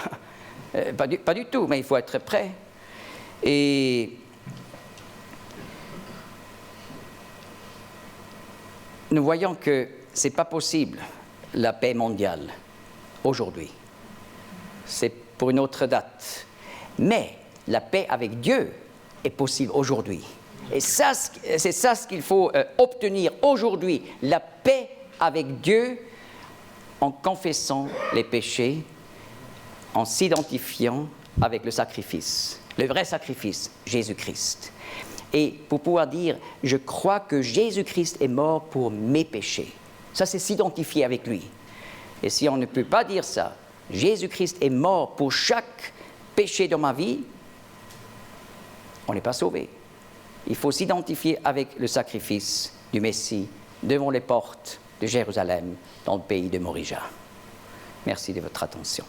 Speaker 1: Pas du tout, mais il faut être prêt. Et nous voyons que ce n'est pas possible, la paix mondiale, aujourd'hui. C'est pour une autre date. Mais la paix avec Dieu est possible aujourd'hui. Et c'est ça ce qu'il faut obtenir aujourd'hui, la paix avec Dieu en confessant les péchés, en s'identifiant avec le sacrifice, le vrai sacrifice, Jésus-Christ. Et pour pouvoir dire, je crois que Jésus-Christ est mort pour mes péchés. Ça, c'est s'identifier avec lui. Et si on ne peut pas dire ça, Jésus-Christ est mort pour chaque péché dans ma vie, on n'est pas sauvé. Il faut s'identifier avec le sacrifice du Messie devant les portes de Jérusalem dans le pays de Morija. Merci de votre attention.